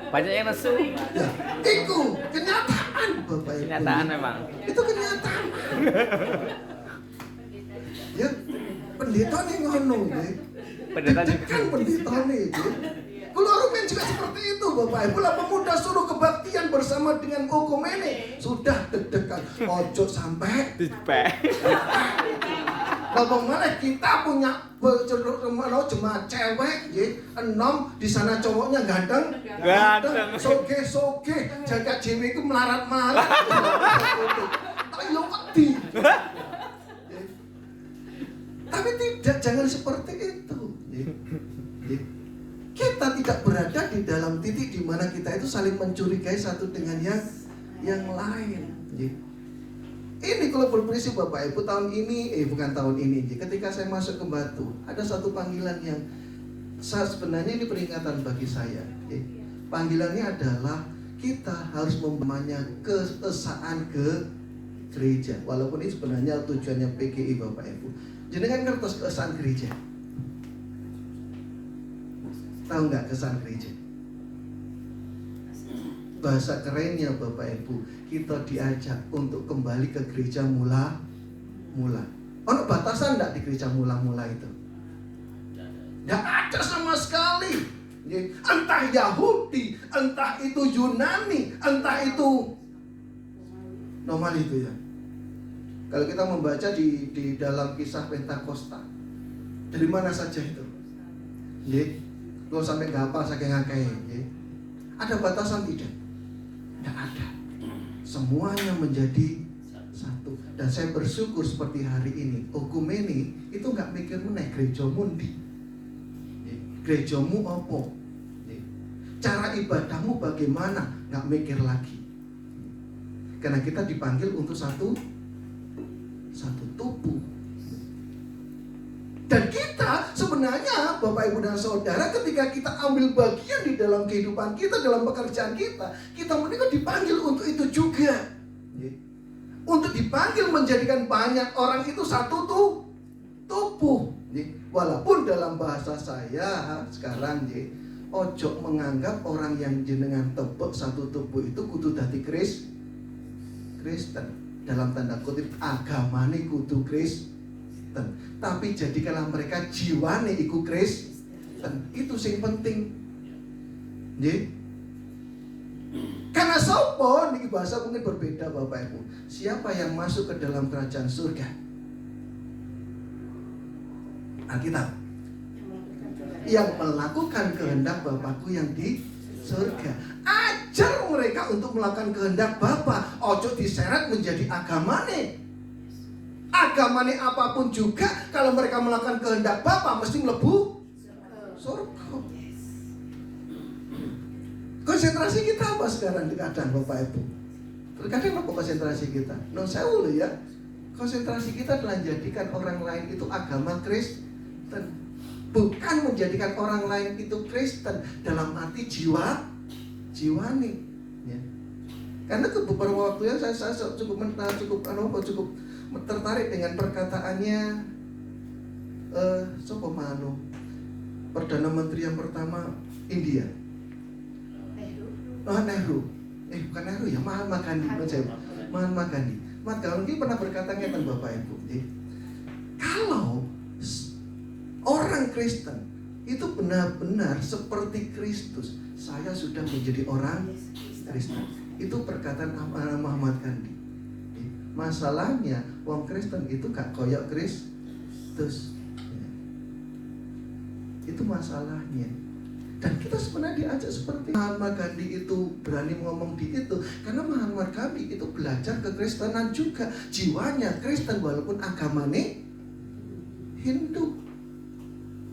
banyak yang nesu. Ya, itu kenyataan Bapak Ibu. Kenyataan memang. Itu kenyataan. Ya, pendeta nih ngono nggih. Pendeta kan pendeta nih. Kalau rumen juga seperti itu Bapak Ibu. Lah pemuda suruh kebaktian bersama dengan Okomene sudah deg-degan. Ojo sampai Bapak malah kita punya jemaat cewek, enom di sana cowoknya ganteng, soge, jaga cewek itu melarat-melarat. Ayo wedi. Tapi tidak, jangan seperti itu. Kita tidak berada di dalam titik di mana kita itu saling mencurigai satu dengan yang lain. Ini kalau berprinsip Bapak Ibu tahun ini, bukan tahun ini, ketika saya masuk ke Batu, ada satu panggilan yang sebenarnya ini peringatan bagi saya. Panggilannya adalah kita harus mempunyai keesaan ke gereja. Walaupun ini sebenarnya tujuannya PGI Bapak Ibu. Jenengan ngertos keesaan gereja. Tahu nggak kesan gereja? Bahasa kerennya Bapak Ibu, kita diajak untuk kembali ke gereja mula. Ono batasan enggak di gereja mula-mula itu? Enggak ada sama sekali. Entah Yahudi, entah itu Yunani, entah itu normal itu ya. Kalau kita membaca di dalam kisah Pentakosta, dari mana saja itu? Kalau sampai nggak hafal saking ngakei, ada batasan tidak? Tidak ada. Semuanya menjadi satu. Dan saya bersyukur seperti hari ini, Okumeni itu nggak mikir meneh gerejamu ndi, gerejamu apa, cara ibadahmu bagaimana, nggak mikir lagi. Karena kita dipanggil untuk satu tubuh. Dan kita sebenarnya Bapak Ibu dan Saudara, ketika kita ambil bagian di dalam kehidupan kita, dalam pekerjaan kita menika dipanggil untuk itu juga. Untuk dipanggil menjadikan banyak orang itu satu tubuh. Walaupun dalam bahasa saya sekarang, ojo menganggap orang yang jenengan tebak satu tubuh itu kudu dadi Kristen. Dalam tanda kutip agamane kudu Kristen. Tapi jadikanlah mereka jiwane iku Kristen. Itu sing penting. Karena sopo niki bahasa mungkin berbeda Bapak Ibu. Siapa yang masuk ke dalam kerajaan surga? Alkitab. Yang melakukan kehendak Bapakku yang di surga. Ajar mereka untuk melakukan kehendak Bapa. Ojo diseret menjadi agamane. Agamane apapun juga, kalau mereka melakukan kehendak Bapa mesti mlebu surga. Konsentrasi kita apa sekarang di kadang Bapak Ibu? Terkadang apa konsentrasi kita? Non sewu ya. Konsentrasi kita adalah menjadikan orang lain itu agama Kristen, bukan menjadikan orang lain itu Kristen dalam arti jiwani. Ya. Karena beberapa waktu saya cukup tertarik dengan perkataannya Perdana Menteri yang pertama India. Nehru. Bukan Nehru ya, Mahatma Gandhi. Mahatma Gandhi pernah berkata ngeten Bapak Ibu, kalau orang Kristen itu benar-benar seperti Kristus, saya sudah menjadi orang Kristen. Itu perkataan Mahatma Gandhi. Masalahnya wong Kristen itu gak koyok Kristus. Itu masalahnya. Dan kita sebenarnya diajak seperti Mahatma Gandhi itu berani ngomong di itu, karena Mahatma Gandhi itu belajar kekristenan juga, jiwanya Kristen walaupun agamanya Hindu.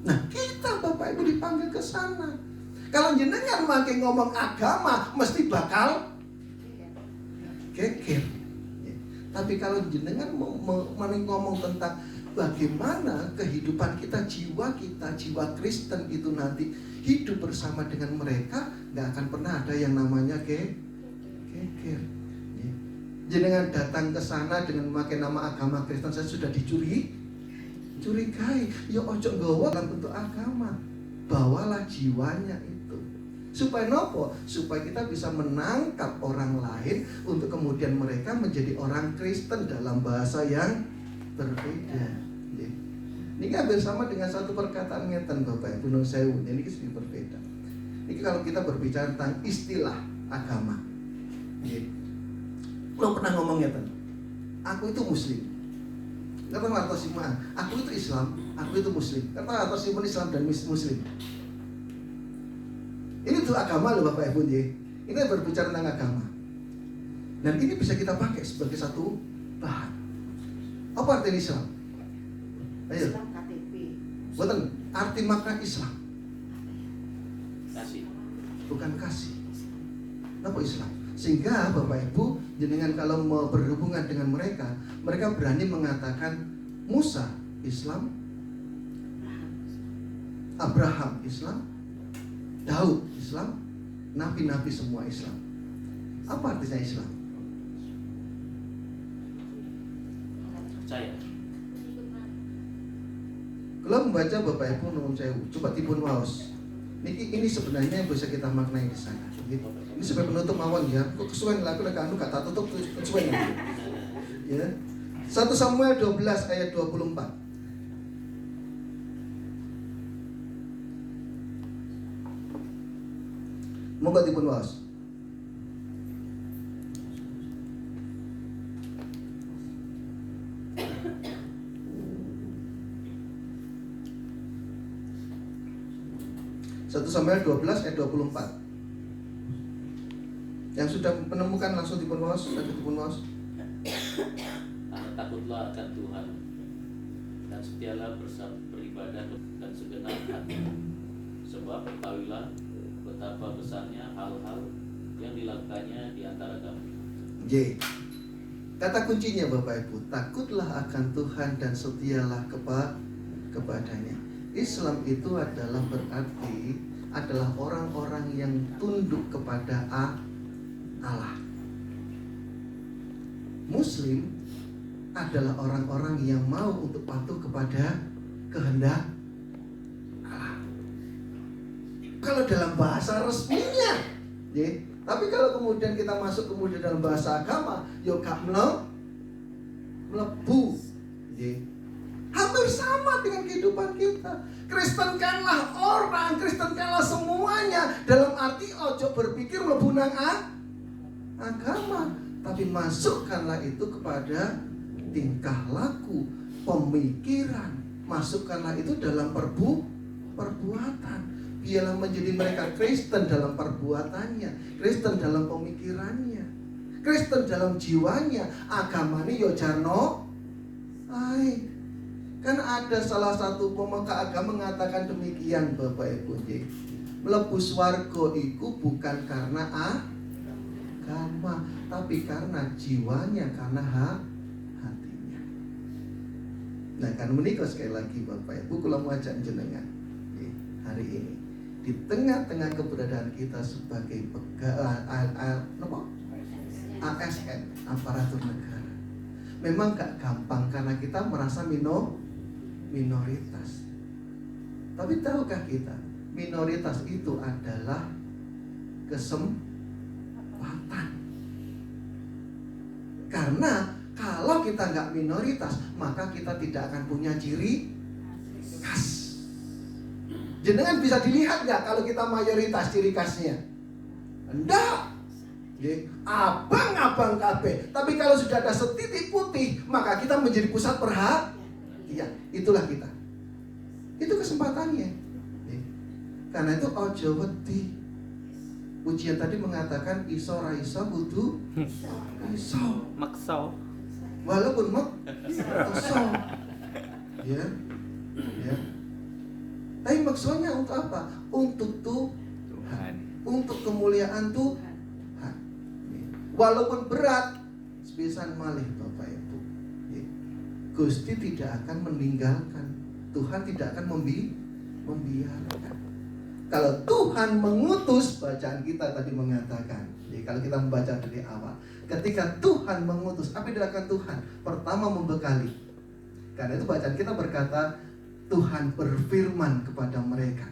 Nah kita Bapak Ibu dipanggil ke sana. Kalau jenengan makin ngomong agama mesti bakal geger. Tapi kalau jenengan ngomong tentang bagaimana kehidupan kita, jiwa Kristen itu nanti hidup bersama dengan mereka, nggak akan pernah ada yang namanya geger. Jenengan datang ke sana dengan memakai nama agama Kristen, saya sudah dicurigai. Ya ojo nggawa dalam bentuk agama, bawalah jiwanya itu. Supaya nopo? Supaya kita bisa menangkap orang lain untuk kemudian mereka menjadi orang Kristen dalam bahasa yang berbeda. Ini hampir sama dengan satu perkataan ngeten Bapak Ibu non sewu. Ini sedikit berbeda. Ini kalau kita berbicara tentang istilah agama. Lo pernah ngomong ngeten, aku itu Muslim. Kata artos iman, aku itu Islam, aku itu Muslim. Kata artos iman Islam dan Muslim. Ini tuh agama loh Bapak Ibu. Ini berbicara tentang agama. Dan ini bisa kita pakai sebagai satu bahan. Apa arti Islam? Ayo. Bukan arti makna Islam. Kasih. Bukan kasih. Apa Islam? Sehingga Bapak Ibu, jenengan kalau mau berhubungan dengan mereka, mereka berani mengatakan Musa Islam, Abraham Islam, Daud Islam, nabi-nabi semua Islam. Apa artinya Islam? Percaya. Kalau membaca Bapak Ibu nuwun sewu, coba tipun waos. Ini sebenarnya yang bisa kita maknai di sana. Gitu. Ini sebagai penutup mawon ya. Kok kesuwen laku lek anu gak tak tutup kesuwen. Ya. 1 Samuel 12 ayat 24. Monggo dipun waos. Satu Samuel 12 ayat 24. Yang sudah menemukan langsung dipun waos, dipun waos. Karena takutlah akan Tuhan dan setialah beribadah dan segenap hati. Sebab ketahuilah betapa besarnya hal-hal yang dilakukannya di antara kamu. J. Kata kuncinya Bapak Ibu, takutlah akan Tuhan dan setialah kepadanya. Islam itu adalah berarti adalah orang-orang yang tunduk kepada Allah. Muslim adalah orang-orang yang mau untuk patuh kepada kehendak Allah. Kalau dalam bahasa resminya, ya. Tapi kalau kemudian kita masuk kemudian dalam bahasa agama, yo gak melebu, ya. Hampir sama dengan kehidupan kita. Kristenkanlah orang, kristenkanlah semuanya. Dalam arti ojo berpikir mlebu nang agama, tapi masukkanlah itu kepada tingkah laku, pemikiran. Masukkanlah itu dalam perbuatan. Biarlah menjadi mereka Kristen dalam perbuatannya, Kristen dalam pemikirannya, Kristen dalam jiwanya. Agamane yo jarno ai. Kan ada salah satu pemuka agama mengatakan demikian Bapak Ibu. Mlebu swarga iku bukan karena agama, tapi karena jiwanya, karena hatinya. Nah, kan menikah sekali lagi Bapak Ibu, kula mau ajak jenengan hari ini di tengah-tengah keberadaan kita sebagai ASN, aparatur negara. Memang gak gampang karena kita merasa minoritas. Tapi tahukah kita, minoritas itu adalah kesempatan. Karena kalau kita nggak minoritas, maka kita tidak akan punya ciri khas. Jenengan bisa dilihat nggak kalau kita mayoritas ciri khasnya? Enggak. Abang-abang kabeh. Tapi kalau sudah ada setitik putih, maka kita menjadi pusat perhatian. Itulah kita. Itu kesempatannya. Karena itu ojo wedi. Ujian tadi mengatakan iso ra iso kudu iso. Makso. Walaupun makso. Ya. Tapi maksudnya untuk apa? Untuk Tuhan. Untuk kemuliaan Tuhan. Walaupun berat, sepisan malih Bapak Ibu. Gusti tidak akan meninggalkan. Tuhan tidak akan membiarkan. Kalau Tuhan mengutus, bacaan kita tadi mengatakan, kalau kita membaca dari awal, ketika Tuhan mengutus, apa yang dilakukan Tuhan? Pertama membekali. Karena itu bacaan kita berkata, Tuhan berfirman kepada mereka,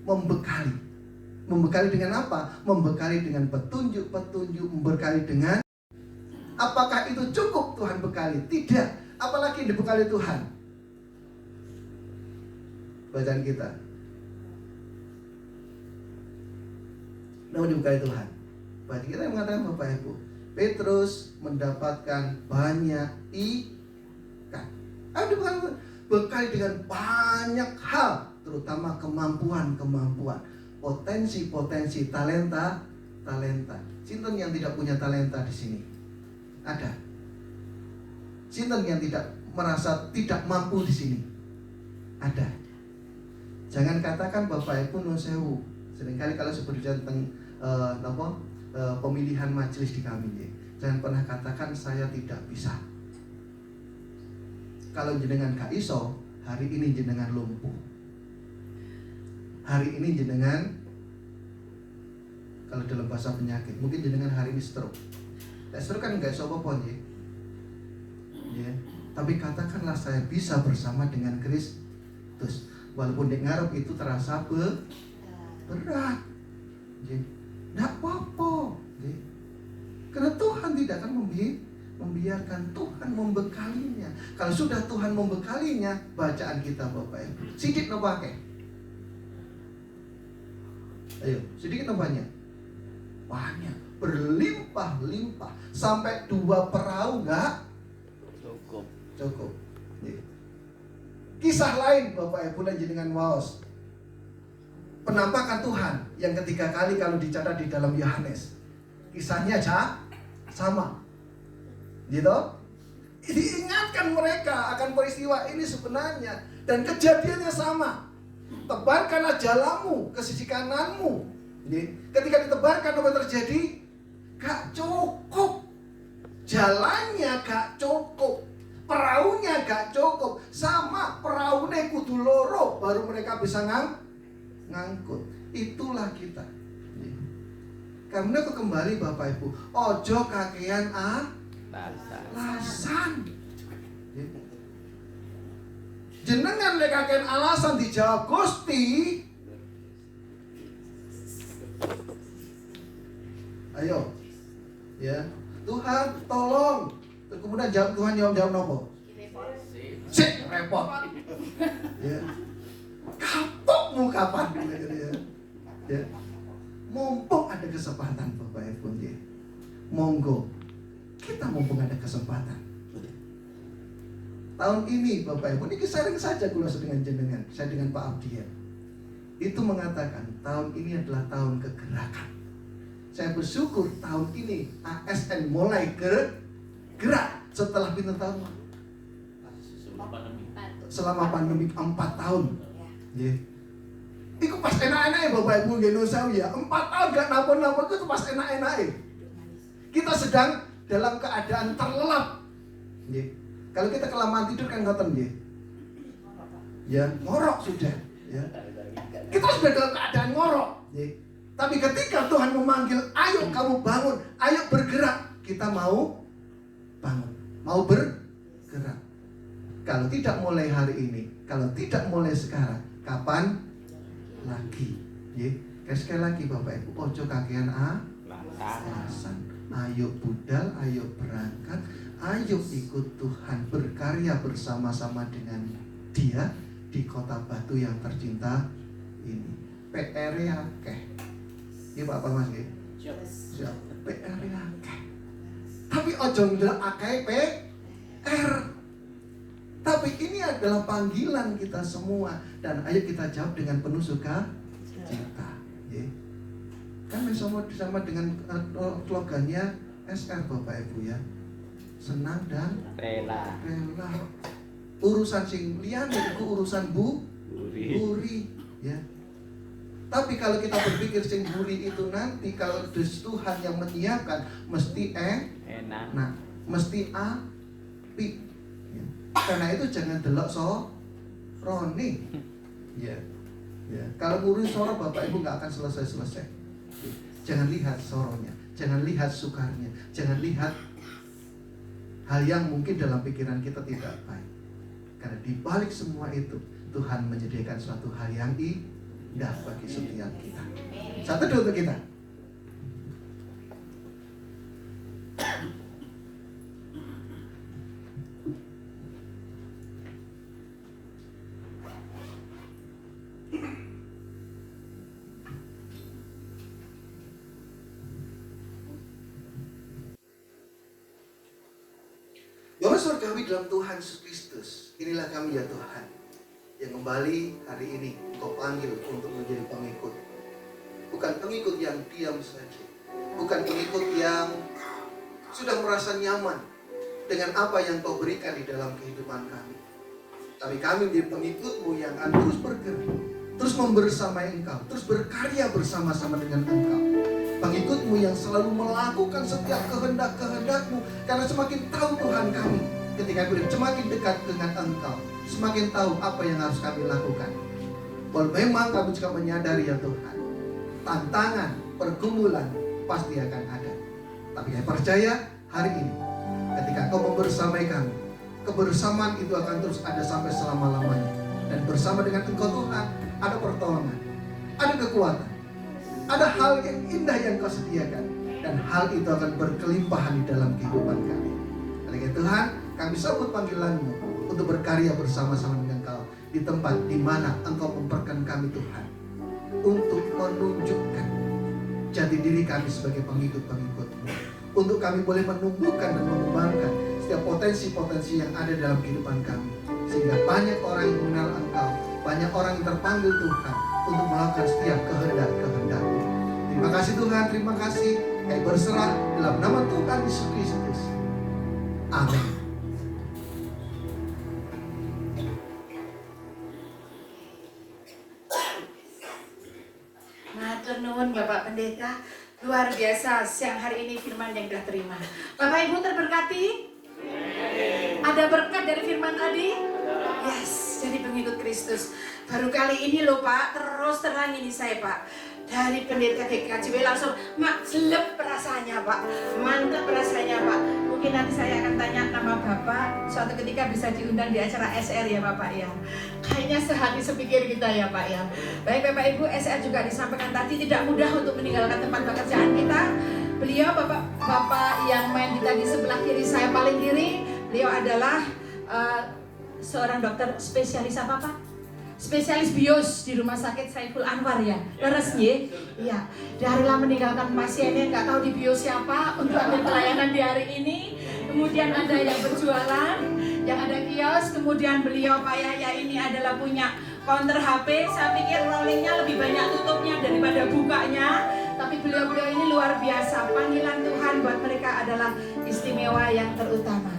membekali. Membekali dengan apa? Membekali dengan petunjuk-petunjuk, membekali dengan, apakah itu cukup Tuhan bekali? Tidak. Apalagi dibekali Tuhan. Bacaan kita. Namun dibekali Tuhan. Bacaan kita yang mengatakan Bapak Ibu, Petrus mendapatkan banyak ikan. Dibekali dengan banyak hal, terutama kemampuan, potensi, talenta. Sinten yang tidak punya talenta di sini? Ada. Sinten yang tidak merasa tidak mampu di sini? Ada. Jangan katakan Bapak Ibu nun sewu. Seringkali kalau berbicara tentang pemilihan majelis di kami, jangan pernah katakan saya tidak bisa. Kalau jenengan gak iso, hari ini jenengan lumpuh. Hari ini jenengan, kalau dalam bahasa penyakit, mungkin jenengan hari ini stroke. Stroke kan gak iso apa-apa ya. Tapi katakanlah saya bisa bersama dengan Kristus. Walaupun di ngarep itu terasa berat. Tidak apa-apa. Karena Tuhan tidak akan membiarkan, Tuhan membekalinya. Kalau sudah Tuhan membekalinya, bacaan kita Bapak Ibu, sedikit no pakai. Ayo, sedikit no banyak? Banyak, berlimpah-limpah. Sampai 2 perahu enggak cukup. Kisah lain Bapak Ibu dengan waos. Penampakan Tuhan yang ketiga kali kalau dicatat di dalam Yohanes. Kisahnya sama. Gitu? Diingatkan mereka akan peristiwa ini sebenarnya. Dan kejadiannya sama. Tebarkanlah jalamu ke sisi kananmu. Ketika ditebarkan apa terjadi? Gak cukup. Jalannya gak cukup. Perahunya gak cukup. Sama perahunya kudu loro baru mereka bisa ngangkut. Itulah kita. Karena kembali Bapak Ibu, ojo kakean alasan. Jenengan lek kakean alasan dijawab Gusti. Ayo. Ya. Tuhan tolong. Terus kemudian Tuhan jawab nopo? Sik repot. Ya. Kapokmu kapan gitu ya. Ya. Mumpung ada kesempatan Bapak Ibu, monggo kita mumpung ada kesempatan. Tahun ini Bapak Ibu, ini sering saja kula dengan jenengan, saya dengan Pak Abdiel. Itu mengatakan tahun ini adalah tahun kegerakan. Saya bersyukur tahun ini ASN mulai gerak setelah pintu tahun selama pandemi 4 tahun. Yeah. Itu pas enak-enak ya Bapak Ibu Genosawi ya. 4 tahun gak napa-napa itu pas enak-enak ya. Kita sedang dalam keadaan terlelap. Yeah. Kalau kita kelamaan tidur kan ngoten nggih. Ya, ngorok sudah. Ya. Kita sudah dalam keadaan ngorok. Yeah. Tapi ketika Tuhan memanggil, ayo kamu bangun, ayo bergerak. Kita mau bangun, mau bergerak. Kalau tidak mulai hari ini, kalau tidak mulai sekarang, kapan lagi? Sekali lagi Bapak Ibu, ojo kakean alasan. Ayo budal, ayo berangkat, ayo ikut Tuhan berkarya bersama-sama dengan Dia di kota Batu yang tercinta ini. PR-nya akeh. Ini Bapak Mas nggih? Siap. PR-nya akeh. Tapi ojo ndelok akeh PR. Tapi ini adalah panggilan kita semua. Dan ayo kita jawab dengan penuh sukacita. Kan sama dengan slogannya SR Bapak Ibu ya. Senang dan rela. Urusan sing liyane itu urusan buri ya. Tapi kalau kita berpikir sing buri itu nanti kalau Tuhan yang menyiapkan mesti enak. Nah, mesti api. Ya. Karena itu jangan delok roni. Ya. Ya. Kalau ngurus soro Bapak Ibu nggak akan selesai. Jangan lihat soronya, jangan lihat sukarnya, jangan lihat hal yang mungkin dalam pikiran kita tidak baik. Karena di balik semua itu Tuhan menyediakan suatu hal yang indah bagi setiap kita. Satu dua untuk kita. Bapak surgawi dalam Tuhan Yesus Kristus, inilah kami ya Tuhan, yang kembali hari ini Engkau panggil untuk menjadi pengikut. Bukan pengikut yang diam saja, bukan pengikut yang sudah merasa nyaman dengan apa yang Kau berikan di dalam kehidupan kami. Tapi kami menjadi pengikut-Mu yang akan terus bergerak, terus membersamai Engkau, terus berkarya bersama-sama dengan Engkau. Pengikut-Mu yang selalu melakukan setiap kehendak-kehendak-Mu. Karena semakin tahu Tuhan kami, ketika kami semakin dekat dengan Engkau, semakin tahu apa yang harus kami lakukan. Walau memang kami juga menyadari ya Tuhan, tantangan, pergumulan pasti akan ada. Tapi saya percaya hari ini, ketika Kau membersamai kami, kebersamaan itu akan terus ada sampai selama-lamanya. Dan bersama dengan Engkau Tuhan, ada pertolongan, ada kekuatan, ada hal yang indah yang Kau sediakan, dan hal itu akan berkelimpahan di dalam kehidupan kami. Oleh Tuhan, kami sambut panggilan-Mu untuk berkarya bersama-sama dengan Kau di tempat di mana Engkau memperkenalkan kami Tuhan, untuk menunjukkan jati diri kami sebagai pengikut-pengikut-Mu, untuk kami boleh menumbuhkan dan mengembangkan setiap potensi-potensi yang ada dalam kehidupan kami, sehingga banyak orang yang mengenal Engkau, banyak orang yang terpanggil Tuhan untuk melakukan setiap kehendak-kehendak-Mu. Terima kasih Tuhan, terima kasih. Kami berserah dalam nama Tuhan Yesus Kristus. Amin. Matur nuwun Bapak Pendeta, luar biasa siang hari ini firman yang kita terima. Bapak Ibu terberkati? Ada berkat dari firman tadi? Yes, jadi pengikut Kristus. Baru kali ini loh Pak, terus terang ini saya Pak, dari pendeta GKJW langsung selep rasanya Pak, mantap rasanya Pak. Mungkin nanti saya akan tanya nama Bapak, suatu ketika bisa diundang di acara SR ya Bapak ya. Kayaknya sehati sepikir kita ya Pak ya. Baik Bapak Ibu, SR juga disampaikan tadi tidak mudah untuk meninggalkan tempat pekerjaan kita. Beliau Bapak yang main di sebelah kiri saya paling kiri, beliau adalah seorang dokter spesialis apa Pak? Spesialis bios di Rumah Sakit Saiful Anwar ya, leres ya? Iya, dia rela meninggalkan pasiennya, nggak tahu di bios siapa untuk ambil pelayanan di hari ini. Kemudian ada yang berjualan, yang ada kios. Kemudian beliau Pak Yahya ini adalah punya counter HP. Saya pikir rollingnya lebih banyak tutupnya daripada bukanya. Tapi beliau-beliau ini luar biasa. Panggilan Tuhan buat mereka adalah istimewa yang terutama.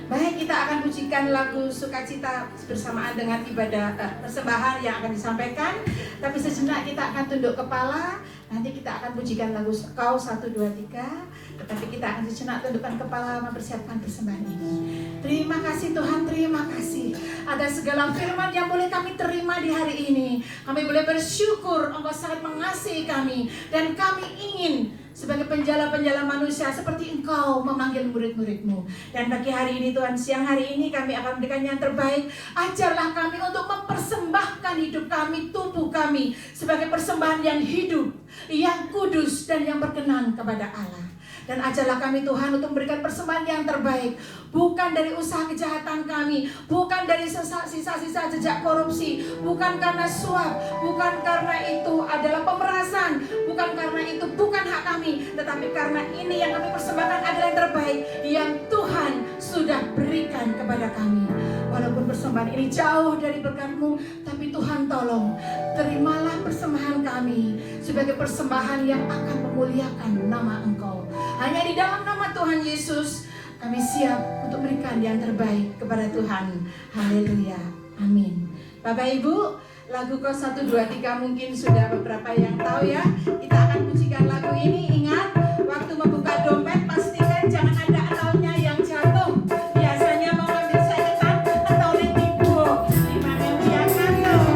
Baik, kita akan pujikan lagu Sukacita bersamaan dengan ibadah persembahan yang akan disampaikan. Tapi sejenak kita akan tunduk kepala. Nanti kita akan pujikan lagu Kau 1, 2, 3. Tetapi kita akan sejenak tundukkan kepala mempersiapkan persembahan ini. Terima kasih Tuhan, terima kasih. Ada segala firman yang boleh kami terima di hari ini. Kami boleh bersyukur Engkau sangat mengasihi kami. Dan kami ingin sebagai penjala-penjala manusia seperti Engkau memanggil murid-murid-Mu. Dan bagi hari ini Tuhan, siang hari ini kami akan memberikan yang terbaik. Ajarlah kami untuk mempersembahkan hidup kami, tubuh kami sebagai persembahan yang hidup, yang kudus dan yang berkenan kepada Allah. Dan ajarlah kami Tuhan untuk memberikan persembahan yang terbaik, bukan dari usaha kejahatan kami, bukan dari sisa-sisa jejak korupsi, bukan karena suap, bukan karena itu adalah pemerasan, bukan karena itu bukan hak kami, tetapi karena ini yang kami persembahkan adalah yang terbaik yang Tuhan sudah berikan kepada kami. Walaupun persembahan ini jauh dari berkat-Mu, tapi Tuhan tolong, terimalah persembahan kami sebagai persembahan yang akan memuliakan nama Engkau. Hanya di dalam nama Tuhan Yesus, kami siap untuk berikan yang terbaik kepada Tuhan. Haleluya, amin. Bapak Ibu, lagu Kau 1, 2, 3 mungkin sudah beberapa yang tahu ya. Kita akan pujikan lagu ini. Ingat, waktu membuka dompet pastikan jangan ada anaunya yang jatuh. Biasanya mau ambil saingan atau litigo. Dimana dia kantong.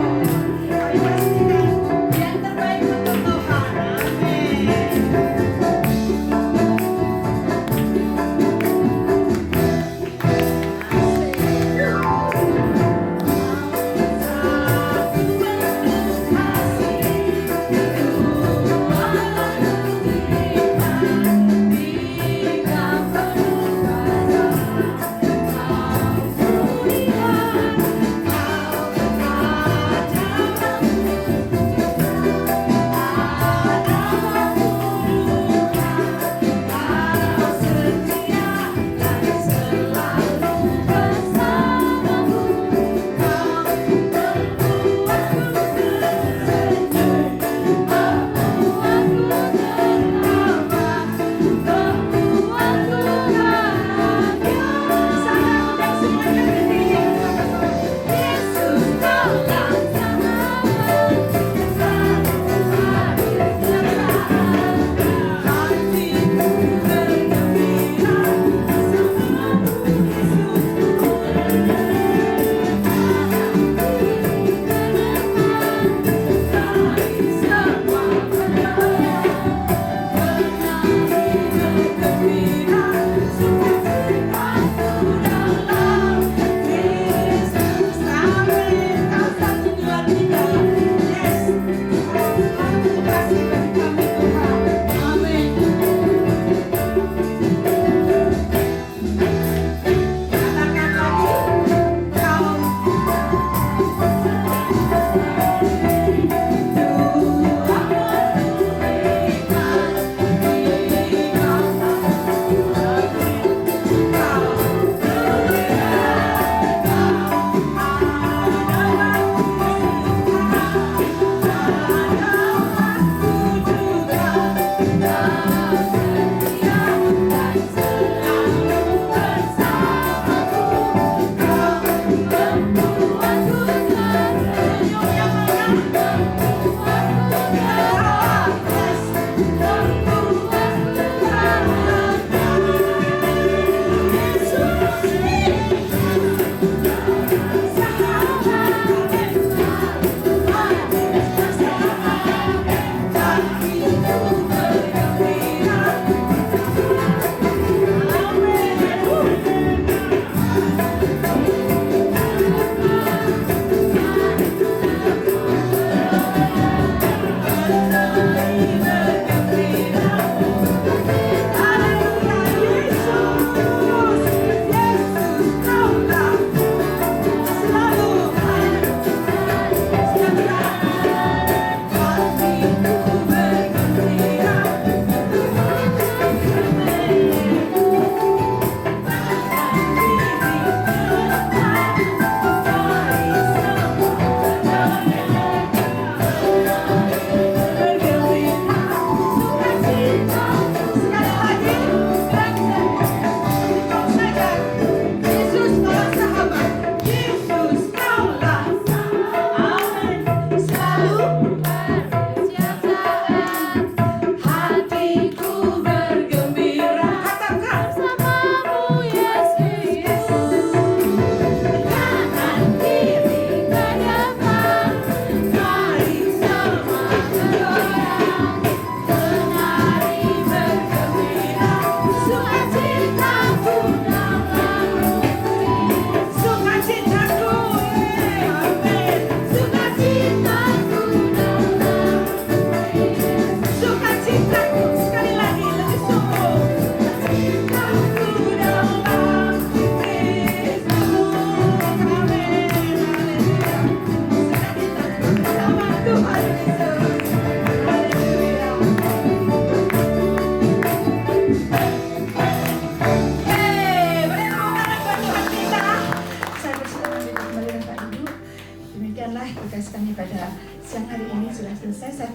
Kami pastikan yang terbaik untuk Tuhan. Amin. Kasih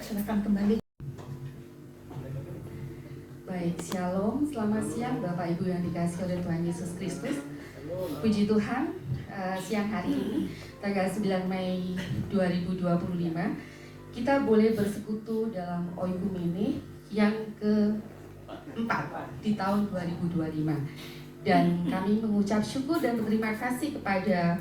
Silakan kembali. Baik, shalom, selamat siang Bapak Ibu yang dikasihi oleh Tuhan Yesus Kristus. Puji Tuhan, siang hari ini, tanggal 9 Mei 2025, kita boleh bersekutu dalam Oikumene yang keempat di tahun 2025. Dan kami mengucap syukur dan berterima kasih kepada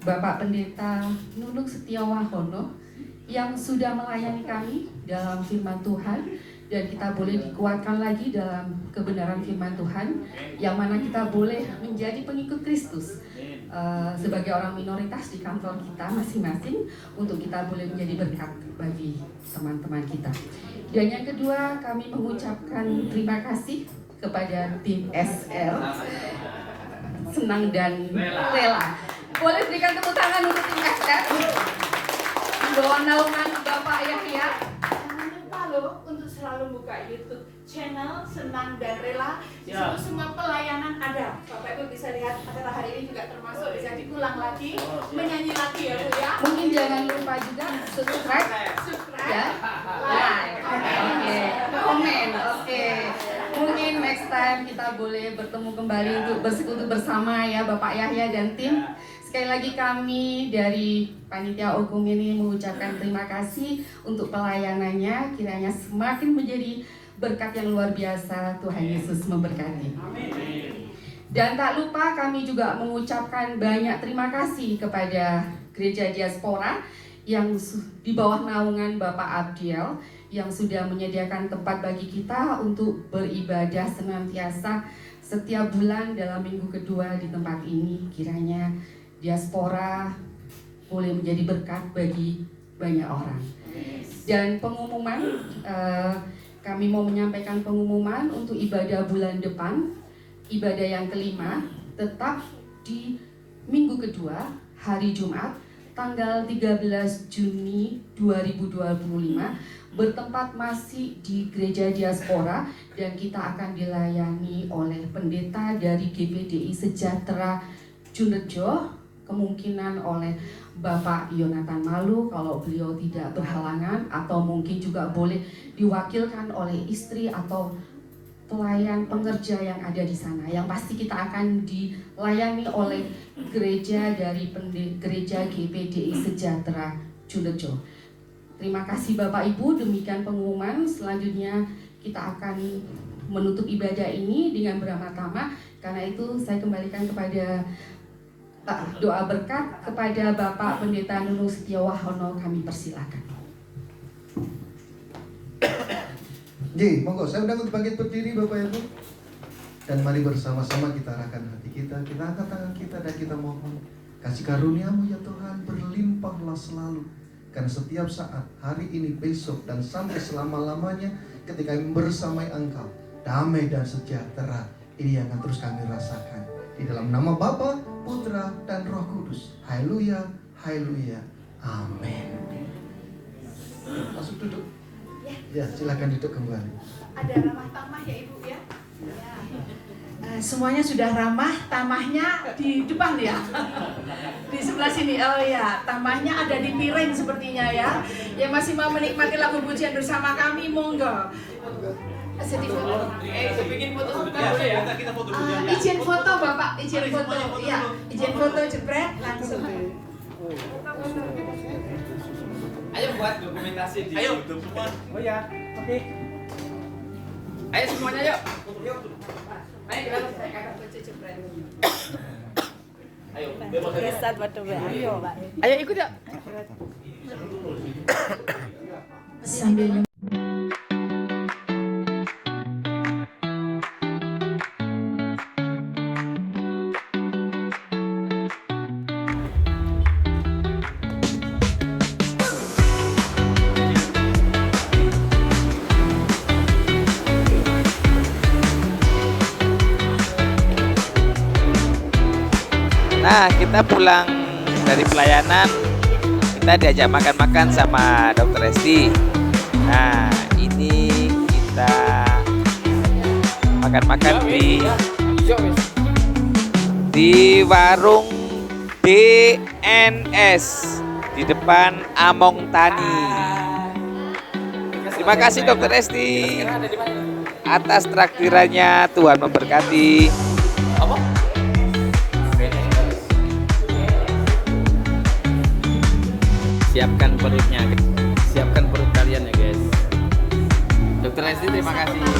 Bapak Pendeta Nunung Setiawahono yang sudah melayani kami dalam firman Tuhan, dan kita boleh dikuatkan lagi dalam kebenaran firman Tuhan, yang mana kita boleh menjadi pengikut Kristus sebagai orang minoritas di kantor kita masing-masing, untuk kita boleh menjadi berkat bagi teman-teman kita. Dan yang kedua, kami mengucapkan terima kasih kepada tim SR, senang dan rela. Boleh berikan tepuk tangan untuk tim SR di bawah naungan Bapak Yahya. Loh, untuk selalu buka YouTube channel Senang dan Rela. Di situ semua pelayanan ada. Bapak Ibu bisa lihat acara hari ini juga termasuk, bisa diulang lagi, menyanyi lagi ya Bu ya. Mungkin jangan lupa juga subscribe ya, like, oke, komen, oke. Mungkin next time kita boleh bertemu kembali untuk bersekutu bersama ya Bapak Yahya dan tim. Sekali lagi kami dari Panitia Oikumene mengucapkan terima kasih untuk pelayanannya, kiranya semakin menjadi berkat yang luar biasa. Tuhan Yesus memberkati. Dan tak lupa kami juga mengucapkan banyak terima kasih kepada Gereja Diaspora yang di bawah naungan Bapak Abdiel, yang sudah menyediakan tempat bagi kita untuk beribadah senantiasa setiap bulan dalam minggu kedua di tempat ini. Kiranya Diaspora boleh menjadi berkat bagi banyak orang. Dan pengumuman, kami mau menyampaikan pengumuman untuk ibadah bulan depan. Ibadah yang kelima tetap di minggu kedua, hari Jumat, tanggal 13 Juni 2025, bertempat masih di Gereja Diaspora, dan kita akan dilayani oleh pendeta dari GPDI Sejahtera Junrejo, kemungkinan oleh Bapak Yonatan Malu kalau beliau tidak berhalangan, atau mungkin juga boleh diwakilkan oleh istri atau pelayan pengerja yang ada di sana. Yang pasti kita akan dilayani oleh gereja dari Gereja GPDI Sejahtera Junrejo. Terima kasih Bapak Ibu, demikian pengumuman. Selanjutnya kita akan menutup ibadah ini dengan beramah-tamah. Karena itu saya kembalikan kepada doa berkat kepada Bapak Pendeta Nunung Setiawahono, kami persilakan. Ji, monggo saya undang untuk bangkit berdiri Bapak Ibu. Dan mari bersama-sama kita arahkan hati kita angkat tangan kita dan kita mohon kasih karunia-Mu ya Tuhan berlimpahlah selalu. Karena setiap saat, hari ini, besok, dan sampai selama-lamanya ketika kami bersamai Engkau, damai dan sejahtera ini yang akan terus kami rasakan. Di dalam nama Bapa, Putra, dan Roh Kudus. Haleluya, haleluya, amin. Masuk duduk. Ya, silakan duduk kembali. Ada ramah tamah ya Ibu ya. Semuanya sudah ramah, tamahnya di depan ya. Di sebelah sini. Oh ya, tamahnya ada di piring sepertinya ya. Yang masih mau menikmati lagu pujian bersama kami, monggo. Sedih foto. Bikin foto sebentar boleh ya? Kita foto dulu ya. Izin foto Bapak, izin foto. Iya, izin foto jepret langsung. Ayo buat dokumentasi di YouTube semua. Oh ya, oke. Ayo semuanya yuk. Ayo kita kakak foto jepret. Ayo, bebas aja. Ayo ikut yuk. Sambil Nah, kita pulang dari pelayanan, kita diajak makan-makan sama Dokter Esti. Nah, ini kita makan-makan di warung DNS di depan Among Tani. Terima kasih Dokter Esti atas traktirannya. Tuhan memberkati. Apa? Siapkan perutnya, siapkan perut kalian ya guys. Dokter Esti terima kasih.